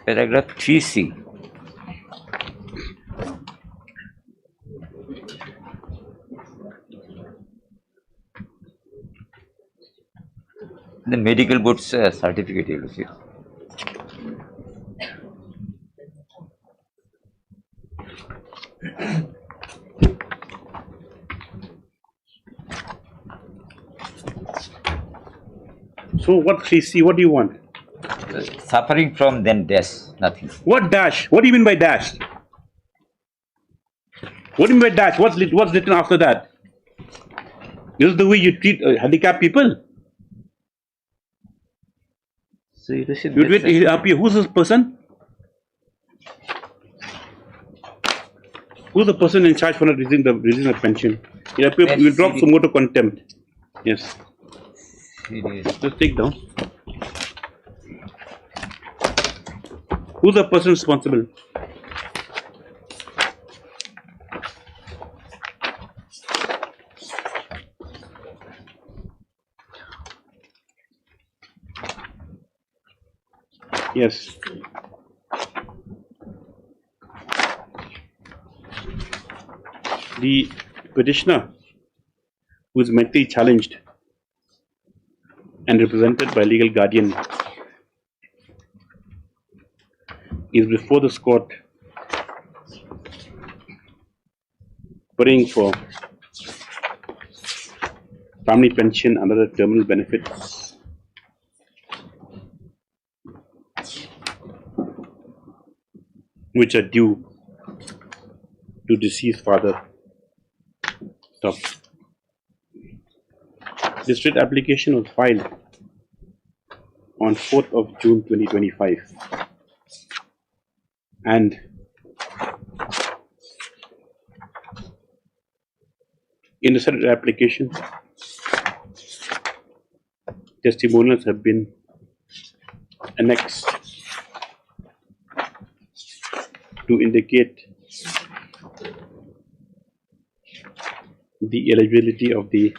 V: Paragraph 3C. The medical board's certificate, you see.
C: So what, CC, what do you want?
V: Suffering from then dash, nothing.
C: What dash? What do you mean by dash? What do you mean by dash? What's written after that? This is the way you treat handicapped people.
V: So you
C: wait, up here. Who's this person? Who's the person in charge for not releasing the pension? You drop some more to contempt. Yes. Just take down. Who's the person responsible? Yes. The petitioner, who is mentally challenged and represented by legal guardian, is before this court praying for family pension and other terminal benefits which are due to deceased father. Stop. This writ application was filed on 4th of June 2025, and in the said application, testimonials have been annexed to indicate the eligibility of the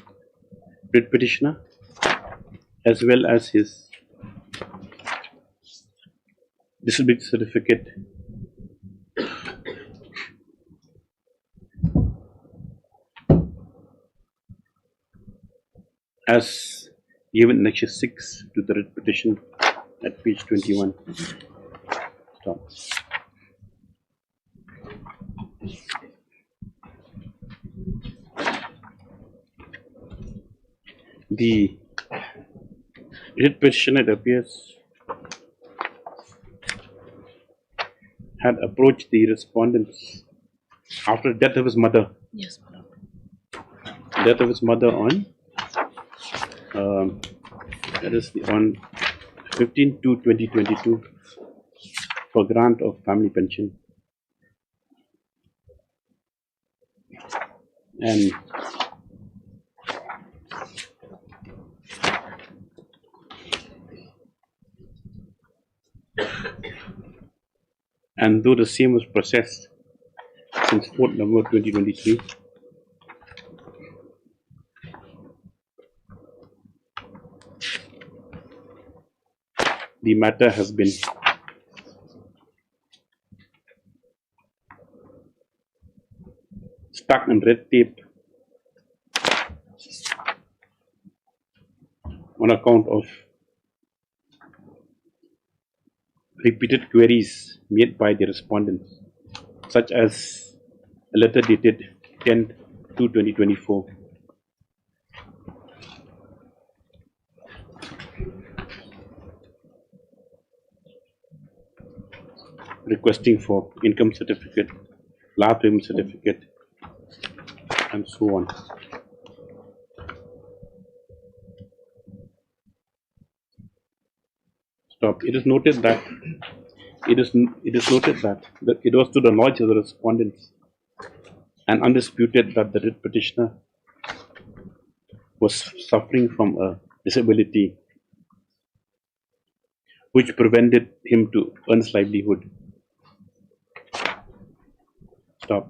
C: writ petitioner as well as his disability certificate as given in Annexure 6 to the writ petition at page 21. Stop. The writ petitioner, it appears, had approached the respondents after the death of his mother.
K: Yes,
C: Death of his mother on that is on 15/2/2022 for grant of family pension, and though the same was processed since 4th November 2023, the matter has been stuck in red tape on account of repeated queries made by the respondents, such as a letter dated 10/2/2024 requesting for income certificate, life payment certificate, and so on. Stop. It is noted that it was to the knowledge of the respondents and undisputed that the writ petitioner was suffering from a disability which prevented him to earn his livelihood. Stop.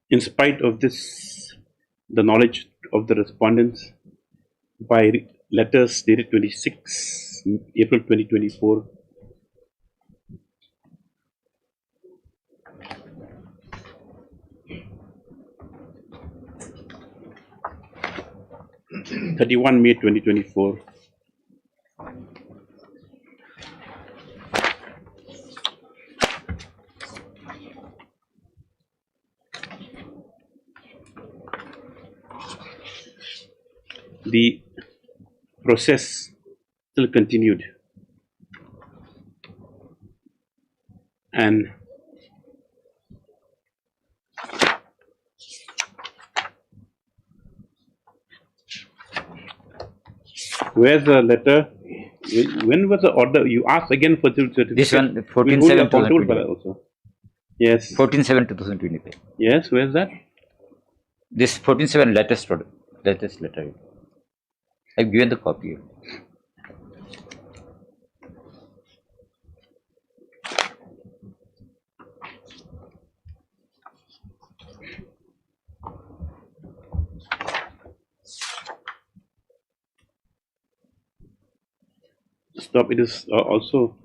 C: In spite of this, the knowledge of the respondents by letters dated 26 April 2024 31 May 2024 the process still continued, and where's the letter? When was the order? You asked again for the certificate.
V: This one,
C: We'll hold you accountable for that
V: 14/7/2025.
C: also. Yes.
V: 14/7/2025.
C: Yes, where's that?
V: This 14/7 latest letter. I've given the copy.
C: Stop. It is also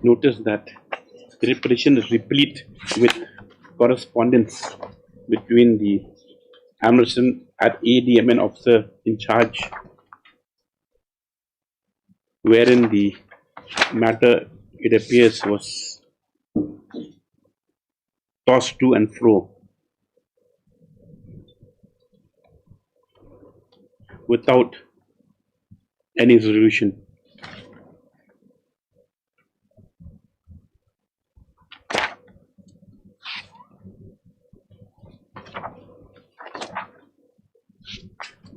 C: noticed that the petition is replete with correspondence between the Amazon at ADMN officer in charge, wherein the matter, it appears, was tossed to and fro without any resolution.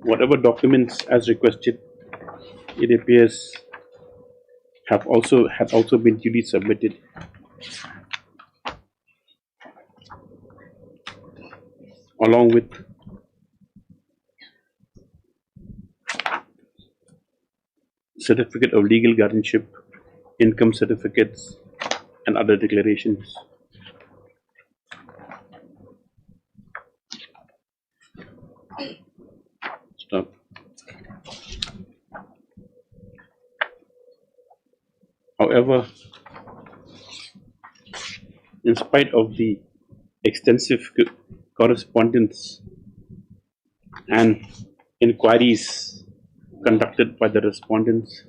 C: Whatever documents as requested, it appears, have also been duly submitted. Along with certificate of legal guardianship, income certificates, and other declarations. Stop. However, in spite of the extensive correspondence and inquiries conducted by the respondents,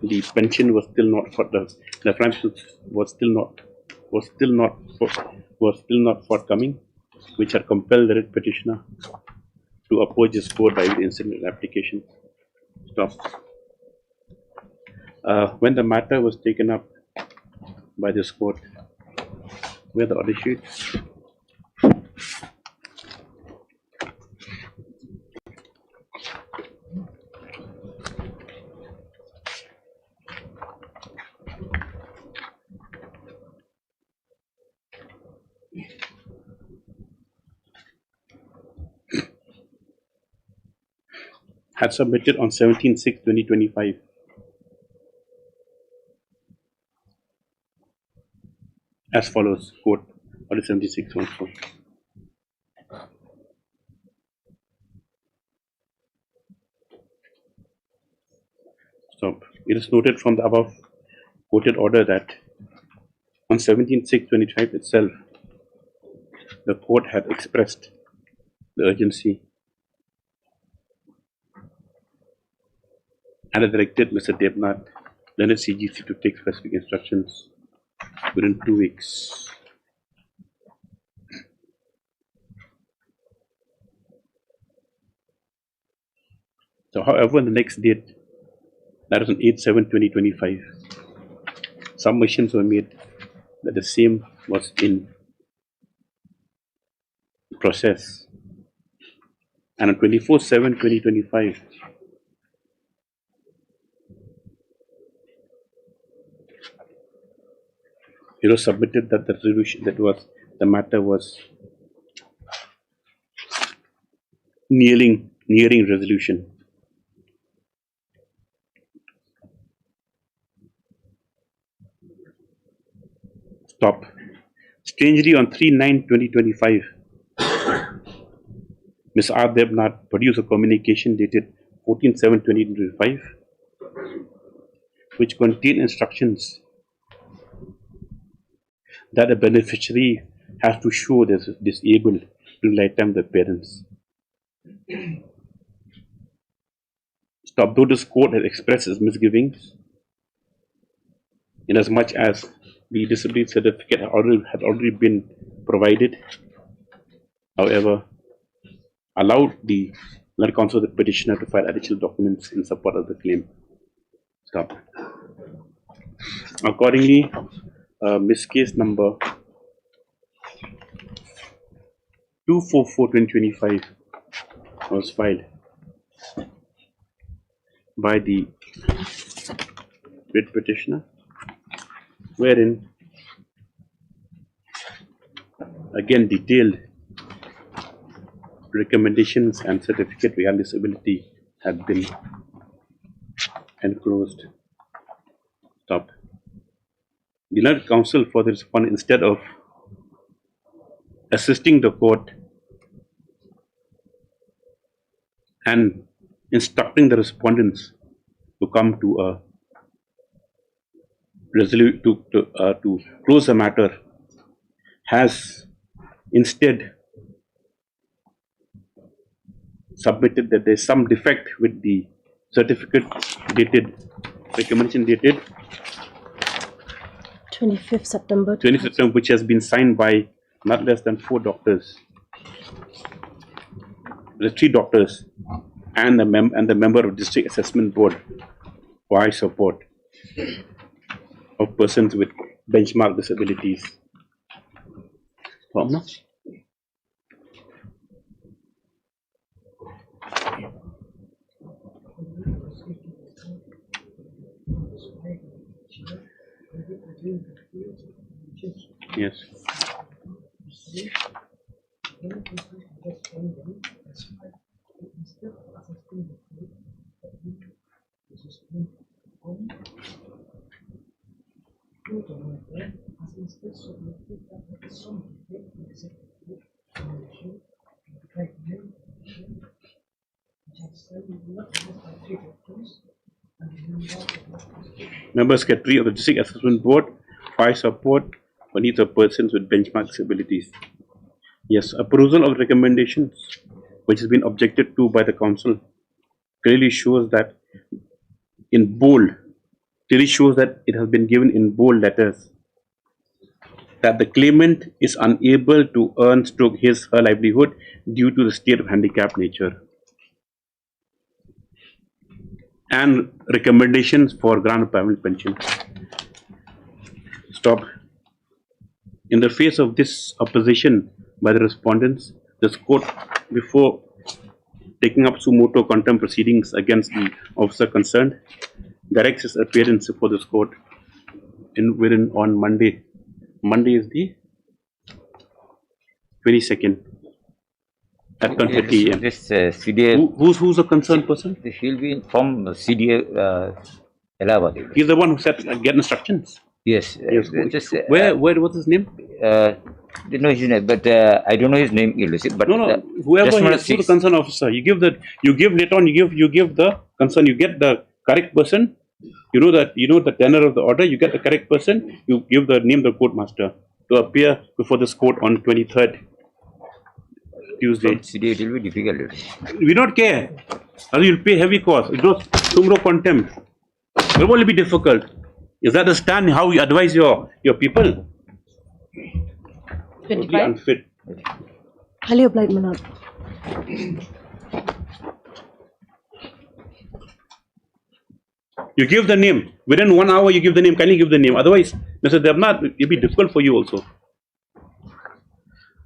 C: the pension was still not for the franchise was still not forthcoming, which had compelled the writ petitioner to oppose this court by the incident application. Stop. When the matter was taken up by this court, where the order sheet, had submitted on 17/6/2025. As follows, quote, order 7614. Stop. It is noted from the above quoted order that on 17/6/2025 itself, the court had expressed the urgency and had directed Mr. Debnath, Learned CGC, to take specific instructions within 2 weeks. So, however, on the next date, that is on 8/7/2025, submissions were made that the same was in process, and on 24/7/2025, it was submitted that the resolution the matter was nearing resolution. Stop. Strangely, on 3/9/2025, Ms. R. Debnath produced a communication dated 14/7/2025, which contained instructions that a beneficiary has to show that is disabled during lifetime of the parents. Stop. Though this court has expressed its misgivings, inasmuch as the disability certificate had already been provided, however, allowed the Let counsel the petitioner to file additional documents in support of the claim. Stop. Accordingly, Miss Case number 244/2025 was filed by the writ petitioner, wherein again detailed recommendations and certificate realizability had been enclosed. Stop. The learned counsel for the respondent, instead of assisting the court and instructing the respondents to come to a to close the matter, has instead submitted that there is some defect with the certificate dated, recommendation dated
K: 25th September.
C: 20th September, which has been signed by not less than 4 doctors, the 3 doctors, and the member of District Assessment Board for high support of persons with benchmark disabilities. Yes. Member Secretary of the District Assessment Board, high support for needs of persons with benchmark disabilities. Yes, approval of recommendations which has been objected to by the council clearly shows that in bold, clearly shows that it has been given in bold letters that the claimant is unable to earn his/her livelihood due to the state of handicap nature, and recommendations for grant of permanent pension. Stop. In the face of this opposition by the respondents, this court, before taking up suo motu contempt proceedings against the officer concerned, directs his appearance before this court within on Monday. Monday is the 22nd at 10:30 a.m.
V: This CDA.
C: Who's the concerned person?
V: He'll be from CDA Allahabad.
C: He's the one who said get instructions.
V: Yes.
C: Yes. Where? What's his name?
V: Don't know his name, but I don't know his name. But
C: no. Whoever is the concerned officer, you give later on. You give the concern. You get the correct person. You know the tenor of the order. You get the correct person. You give the name of the court master to appear before this court on 23rd Tuesday.
V: CDA, it will be difficult.
C: We don't care. Or you'll pay heavy cost. It goes tomorrow contempt. It will be difficult. Is that the stand? How you advise your people?
K: 25.
C: Unfit.
K: Highly obliged, my lord.
C: You give the name. Within 1 hour, you give the name. Can you give the name? Otherwise, Mr. Devnath, it will be difficult for you also.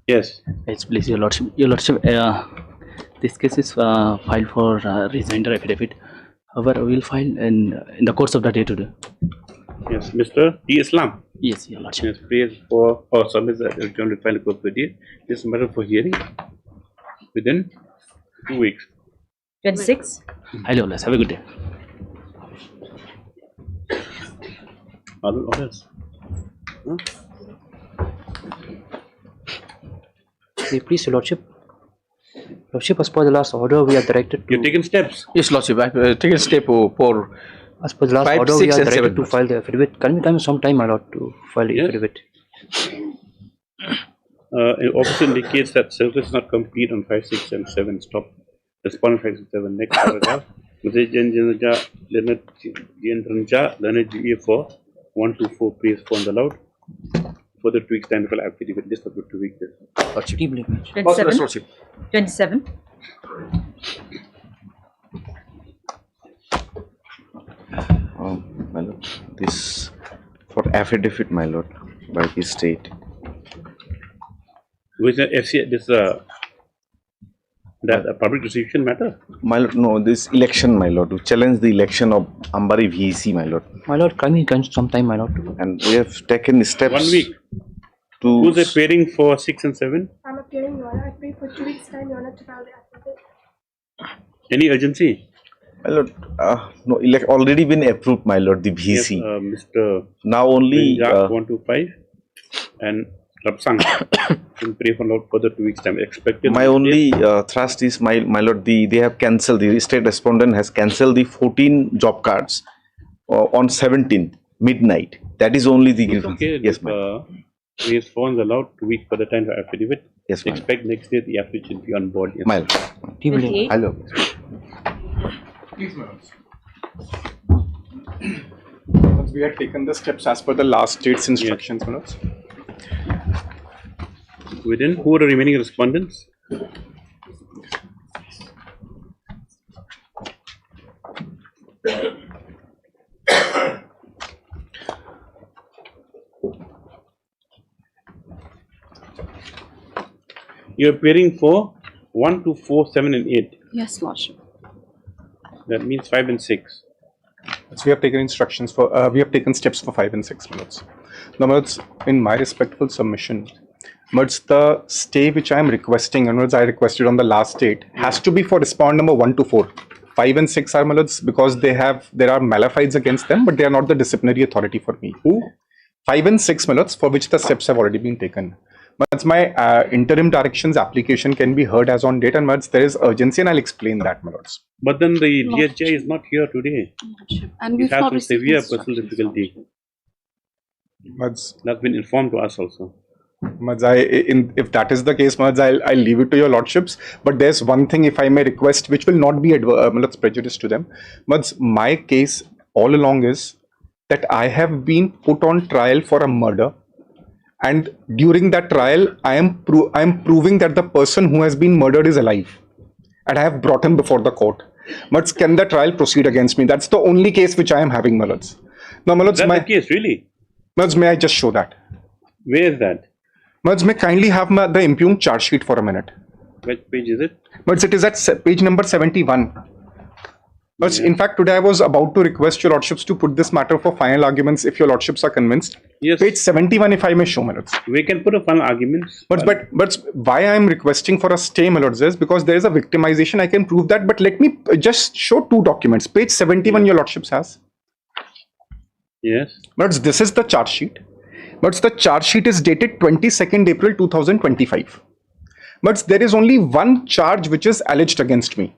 C: Yes.
B: Yes, please, Your Lordship. Your Lordship, this case is filed for rejoinder affidavit. However, we will file in the course of the day today.
C: Yes, Mr. T. Islam.
B: Yes, Your Lordship.
C: Yes, praise for or submit the return to file a course of the day. This matter for hearing within 2 weeks.
K: 26.
B: Highly obliged. Have a good day.
C: Other orders. Huh?
T: Please, Your Lordship. Lordship, as per the last order, we are directed to...
C: You've taken steps?
J: Yes, Lordship. I've taken step for...
T: As per the last
J: 5,
T: order,
J: 6
T: we are
J: and
T: directed
J: 7.
T: to file the affidavit. Can we come some time, my lord, to file the affidavit?
C: Officer indicates that service is not complete on 5, 6, and 7. Stop. Respondent 5, 6, 7. Next paragraph. Message Leonard GA for 124 praise for on the loud. further 2 weeks time to file affidavit, just about 2 weeks.
A: 27. 27.
N: My lord, this for affidavit, my lord, by the state.
C: Which FCA, this that a public reception matter?
N: My lord, no, this election, my lord, to challenge the election of Ambari VEC, my lord.
T: My lord, can we consider some time, my lord?
N: And we have taken steps.
C: 1 week.
N: To
C: Who's appearing for 6 and 7?
D: I'm appearing, Your Honor. I pray for 2 weeks' time, Your Honor, to file the affidavit.
C: Any urgency?
N: My lord, no, already been approved, my lord, the VEC.
C: Yes, Mr.
N: Now only
C: 125 and Rapsang will pray for further 2 weeks time. Expected.
N: My only thrust is, my lord, they have cancelled, the state respondent has cancelled the 14 job cards on 17th midnight. That is only the grievance.
C: Okay,
N: yes, ma'am.
C: His phones allowed 2 weeks for the time for affidavit.
N: Yes, ma'am.
C: Expect next day the affidavit should be on board. Yes.
N: My lord. Hello.
G: Please, once we had taken the steps as per the last state's instructions, yes.
C: Within who are the remaining respondents? You're appearing for 1, 2, 4, 7, and 8.
L: Yes, Lordship.
C: That means 5 and 6.
G: So we have taken instructions for, we have taken steps for 5 and 6 minutes. Now, minutes, in my respectful submission, minutes, the stay which I am requesting, and I requested on the last date, has to be for respond number 1 to 4. 5 and 6 are minutes because there are malefides against them, but they are not the disciplinary authority for me. Who? 5 and 6 minutes for which the steps have already been taken. But my interim directions application can be heard as on date, and there is urgency, and I'll explain that, my lords.
C: But then the DHI is not here today.
L: And
C: it has some severe personal difficulty. That's been informed to us also.
G: If that is the case, I'll leave it to your lordships. But there's one thing, if I may request, which will not be prejudice to them. My case all along is that I have been put on trial for a murder. And during that trial, I am proving that the person who has been murdered is alive, and I have brought him before the court. But can the trial proceed against me? That's the only case which I am having, Malads. Now, Malads,
C: That's the case, really?
G: Malads, may I just show that?
C: Where is that?
G: Malads, may kindly have the impugned charge sheet for a minute.
C: Which page is it?
G: Malads, it is at page number 71. But in fact, today I was about to request your lordships to put this matter for final arguments if your lordships are convinced.
C: Yes.
G: Page 71, if I may show, my lords.
C: We can put a final arguments.
G: But why I am requesting for a stay, my lords, is because there is a victimization. I can prove that. But let me just show 2 documents. Page 71, your lordships has.
C: Yes.
G: But this is the charge sheet. But the charge sheet is dated 22nd April 2025. But there is only one charge which is alleged against me.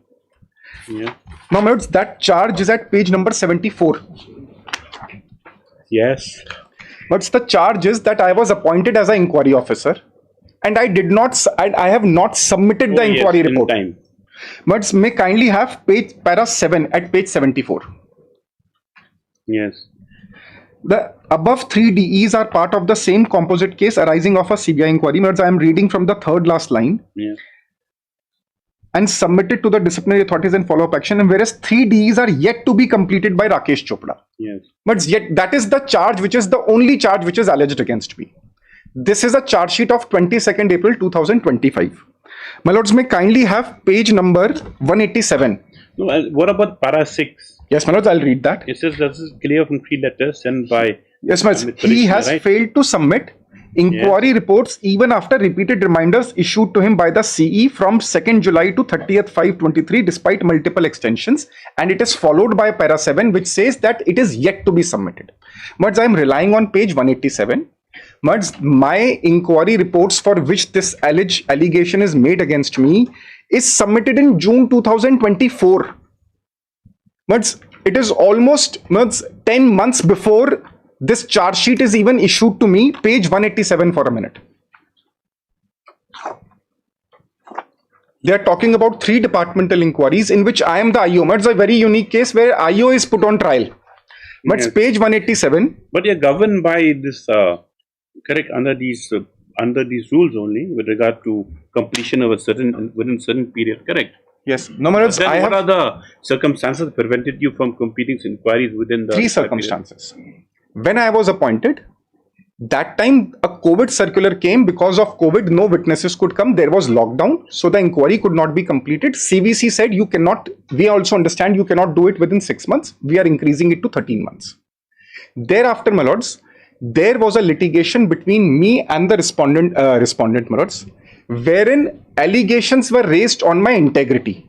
C: Yeah.
G: Now, my lords, that charge is at page number 74.
C: Yes.
G: But the charge is that I was appointed as an inquiry officer, and I have not submitted the inquiry report.
C: Time.
G: But may kindly have para 7 at page 74.
C: Yes.
G: The above 3 DEs are part of the same composite case arising of a CBI inquiry. But I am reading from the third last line.
C: Yeah.
G: And submitted to the disciplinary authorities and follow-up action, and whereas 3 DEs are yet to be completed by Rakesh Chopra.
C: Yes.
G: But yet that is the charge which is the only charge which is alleged against me. This is a charge sheet of 22nd April 2025. My lords, may kindly have page number 187.
C: No, what about para 6?
G: Yes, my lords, I'll read that.
C: It says this is clear from 3 letters sent by...
G: Yes, my lords, he has failed to submit inquiry reports even after repeated reminders issued to him by the CE from 2nd July to 30th 5/23 despite multiple extensions, and it is followed by para 7 which says that it is yet to be submitted. But I am relying on page 187. But my inquiry reports for which this allegation is made against me is submitted in June 2024. But it is almost 10 months before this charge sheet is even issued to me. Page 187 for a minute. They are talking about 3 departmental inquiries in which I am the IO. It's a very unique case where IO is put on trial. But yes. Page 187.
C: But you're governed by this Correct, under these rules only with regard to completion of a within certain period, correct?
G: Yes. No, my lords,
C: then what are the circumstances that prevented you from completing inquiries within the
G: 3 circumstances. When I was appointed, that time a COVID circular came. Because of COVID, no witnesses could come. There was lockdown, so the inquiry could not be completed. CVC said you cannot, we also understand you cannot do it within 6 months. We are increasing it to 13 months. Thereafter, my lords, there was a litigation between me and the respondent, my lords, wherein allegations were raised on my integrity.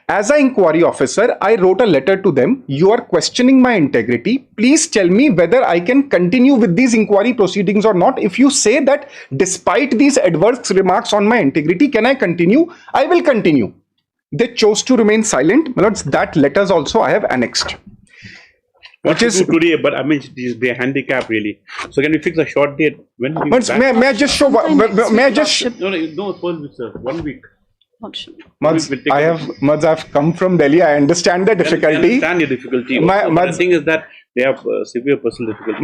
G: As an inquiry officer, I wrote a letter to them. You are questioning my integrity. Please tell me whether I can continue with these inquiry proceedings or not. If you say that despite these adverse remarks on my integrity, can I continue? I will continue. They chose to remain silent. My lords, that letters also I have annexed.
C: What is today? But I mean, they're handicapped really. So can we fix a short date? When
G: may I just show? May I just?
C: No, 1 week.
G: Muds, I have come from Delhi. I understand the difficulty.
C: I understand your difficulty. The thing is that they have severe personal difficulty.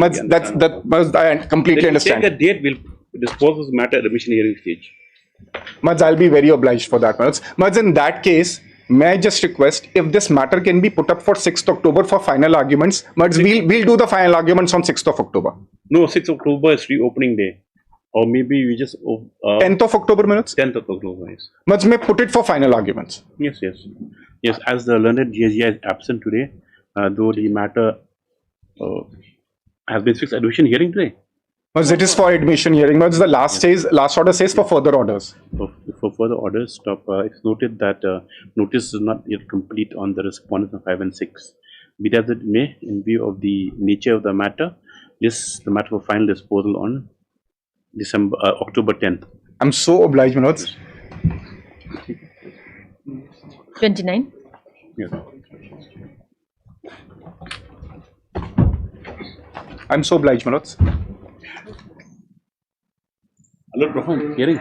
G: Muds, I completely understand.
C: Take a date. We'll dispose of the matter at the admission hearing stage.
G: Muds, I'll be very obliged for that. Muds, in that case, may I just request if this matter can be put up for 6th October for final arguments? Muds, we'll do the final arguments on 6th of October.
C: No, 6th October is reopening day. Or maybe we just
G: 10th of October minutes?
C: 10th of October, yes.
G: Muds, may put it for final arguments.
C: Yes. As the learned GSG is absent today, though the matter has been fixed admission hearing today.
G: Muds, it is for admission hearing. Muds, the last order says for further orders.
C: For further orders, it's noted that notice is not yet complete on the respondents of 5 and 6. Be that as it may, in view of the nature of the matter, the matter for final disposal on October 10th.
G: I'm so obliged, Manoj.
A: 29.
C: Yeah.
G: I'm so obliged, Manoj.
C: Hello, Prof. Hearing.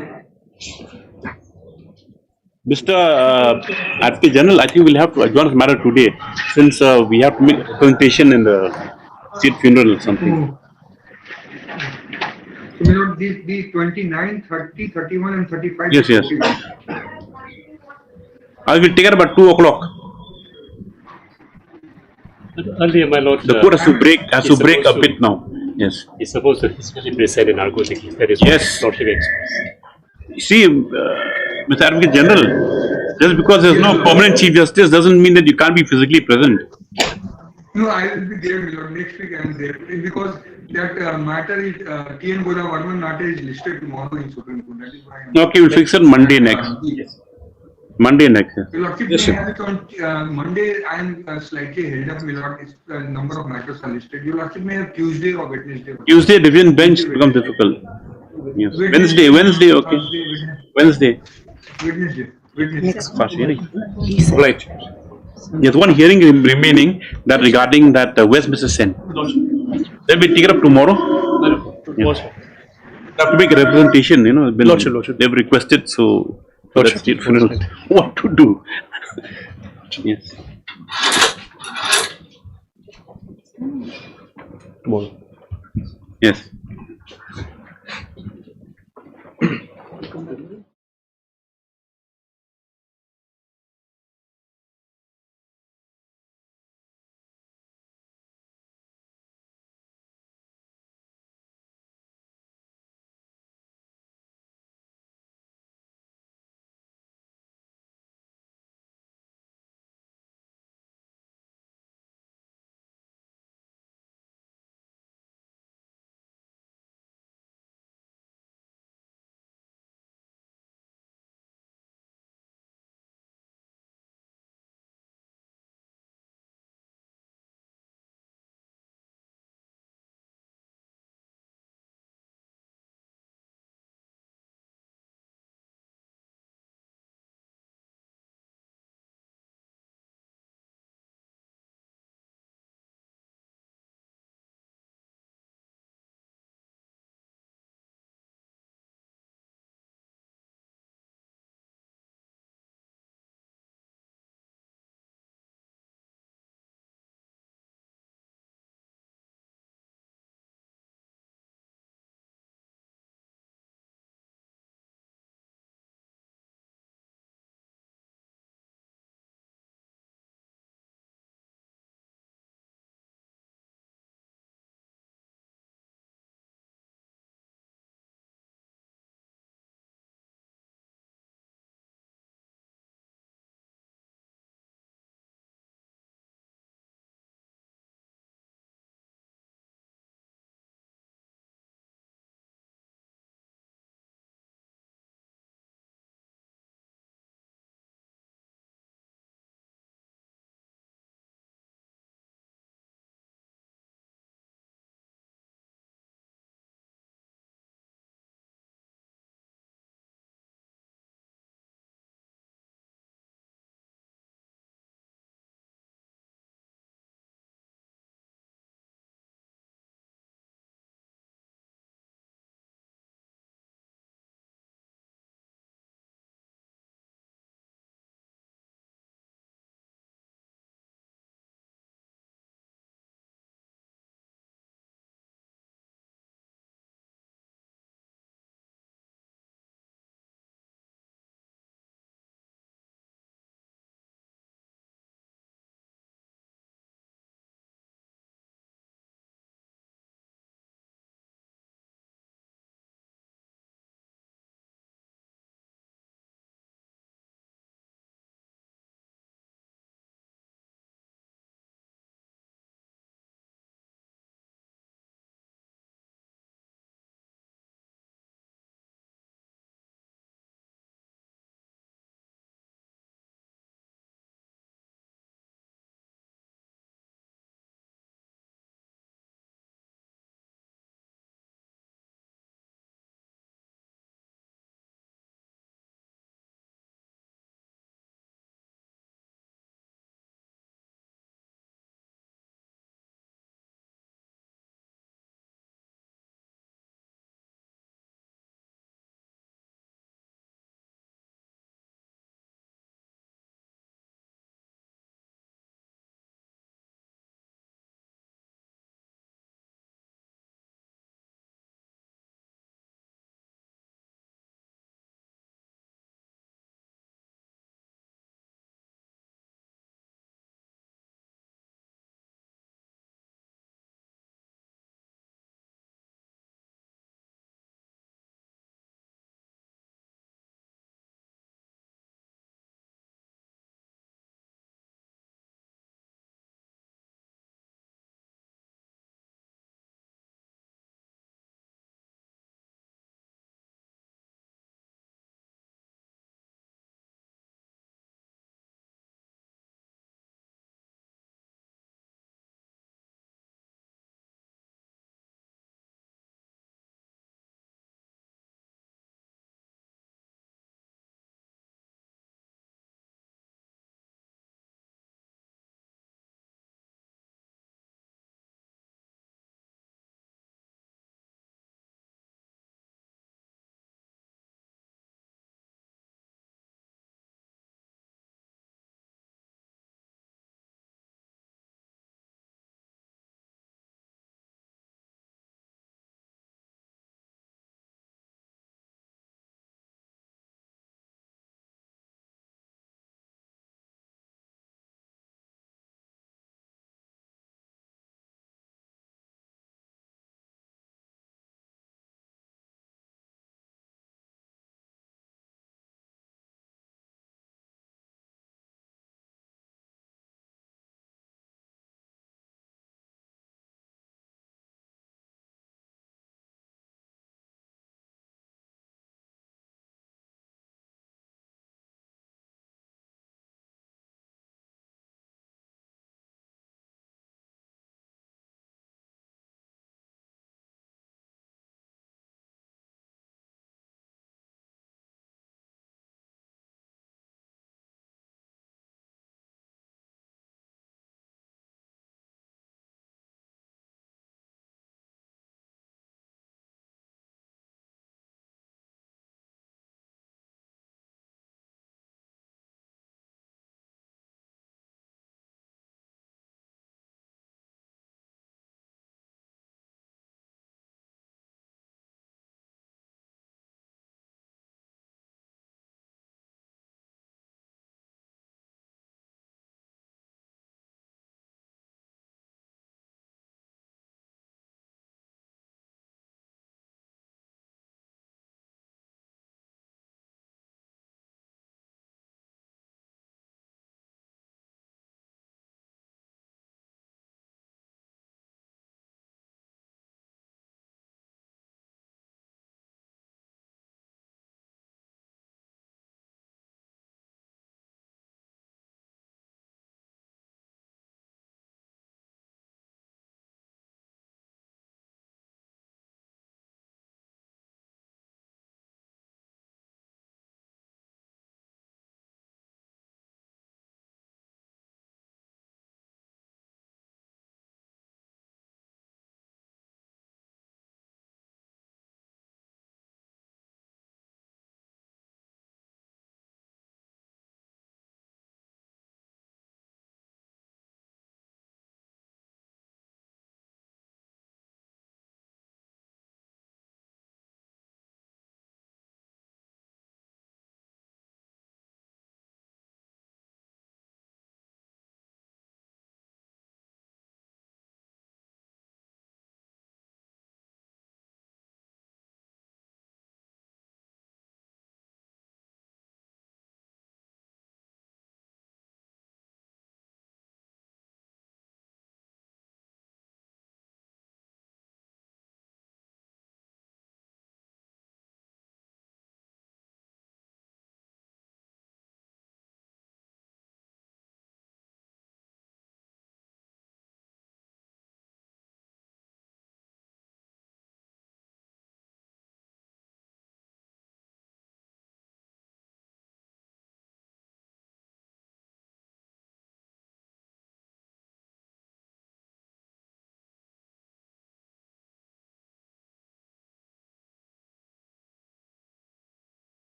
C: Mr. Advocate General, I think we'll have to adjourn this matter today since we have to make a presentation in the state funeral or something.
E: So, these 29, 30, 31 and 35.
C: Yes. I will take it about 2 o'clock.
M: Earlier, my lord.
C: The court has to break a bit now. Yes.
M: He's supposed to physically preside in narcotics. That is
C: yes.
M: Not to express.
C: See, Mr. Advocate General, just because there's no permanent Chief Justice doesn't mean that you can't be physically present.
E: No, I will be there, my lord. Next week I am there because that matter is TN Goda Varman matter is listed tomorrow in Supreme Court. That is why.
C: Okay, we'll fix it Monday next.
E: Yes.
C: Monday next.
E: Yes, on Monday I am slightly held up, my lord. The number of matters are listed. You Lordship may have Tuesday or Wednesday.
C: Tuesday division bench becomes difficult. Yes. Wednesday, okay. Wednesday. Fast hearing. Right. There's one hearing remaining that regarding that Westminster Sen. Then we take it up tomorrow. Yes. Have to make a representation, they've requested, so for the state funeral, what to do? Yes.
F: Tomorrow.
C: Yes.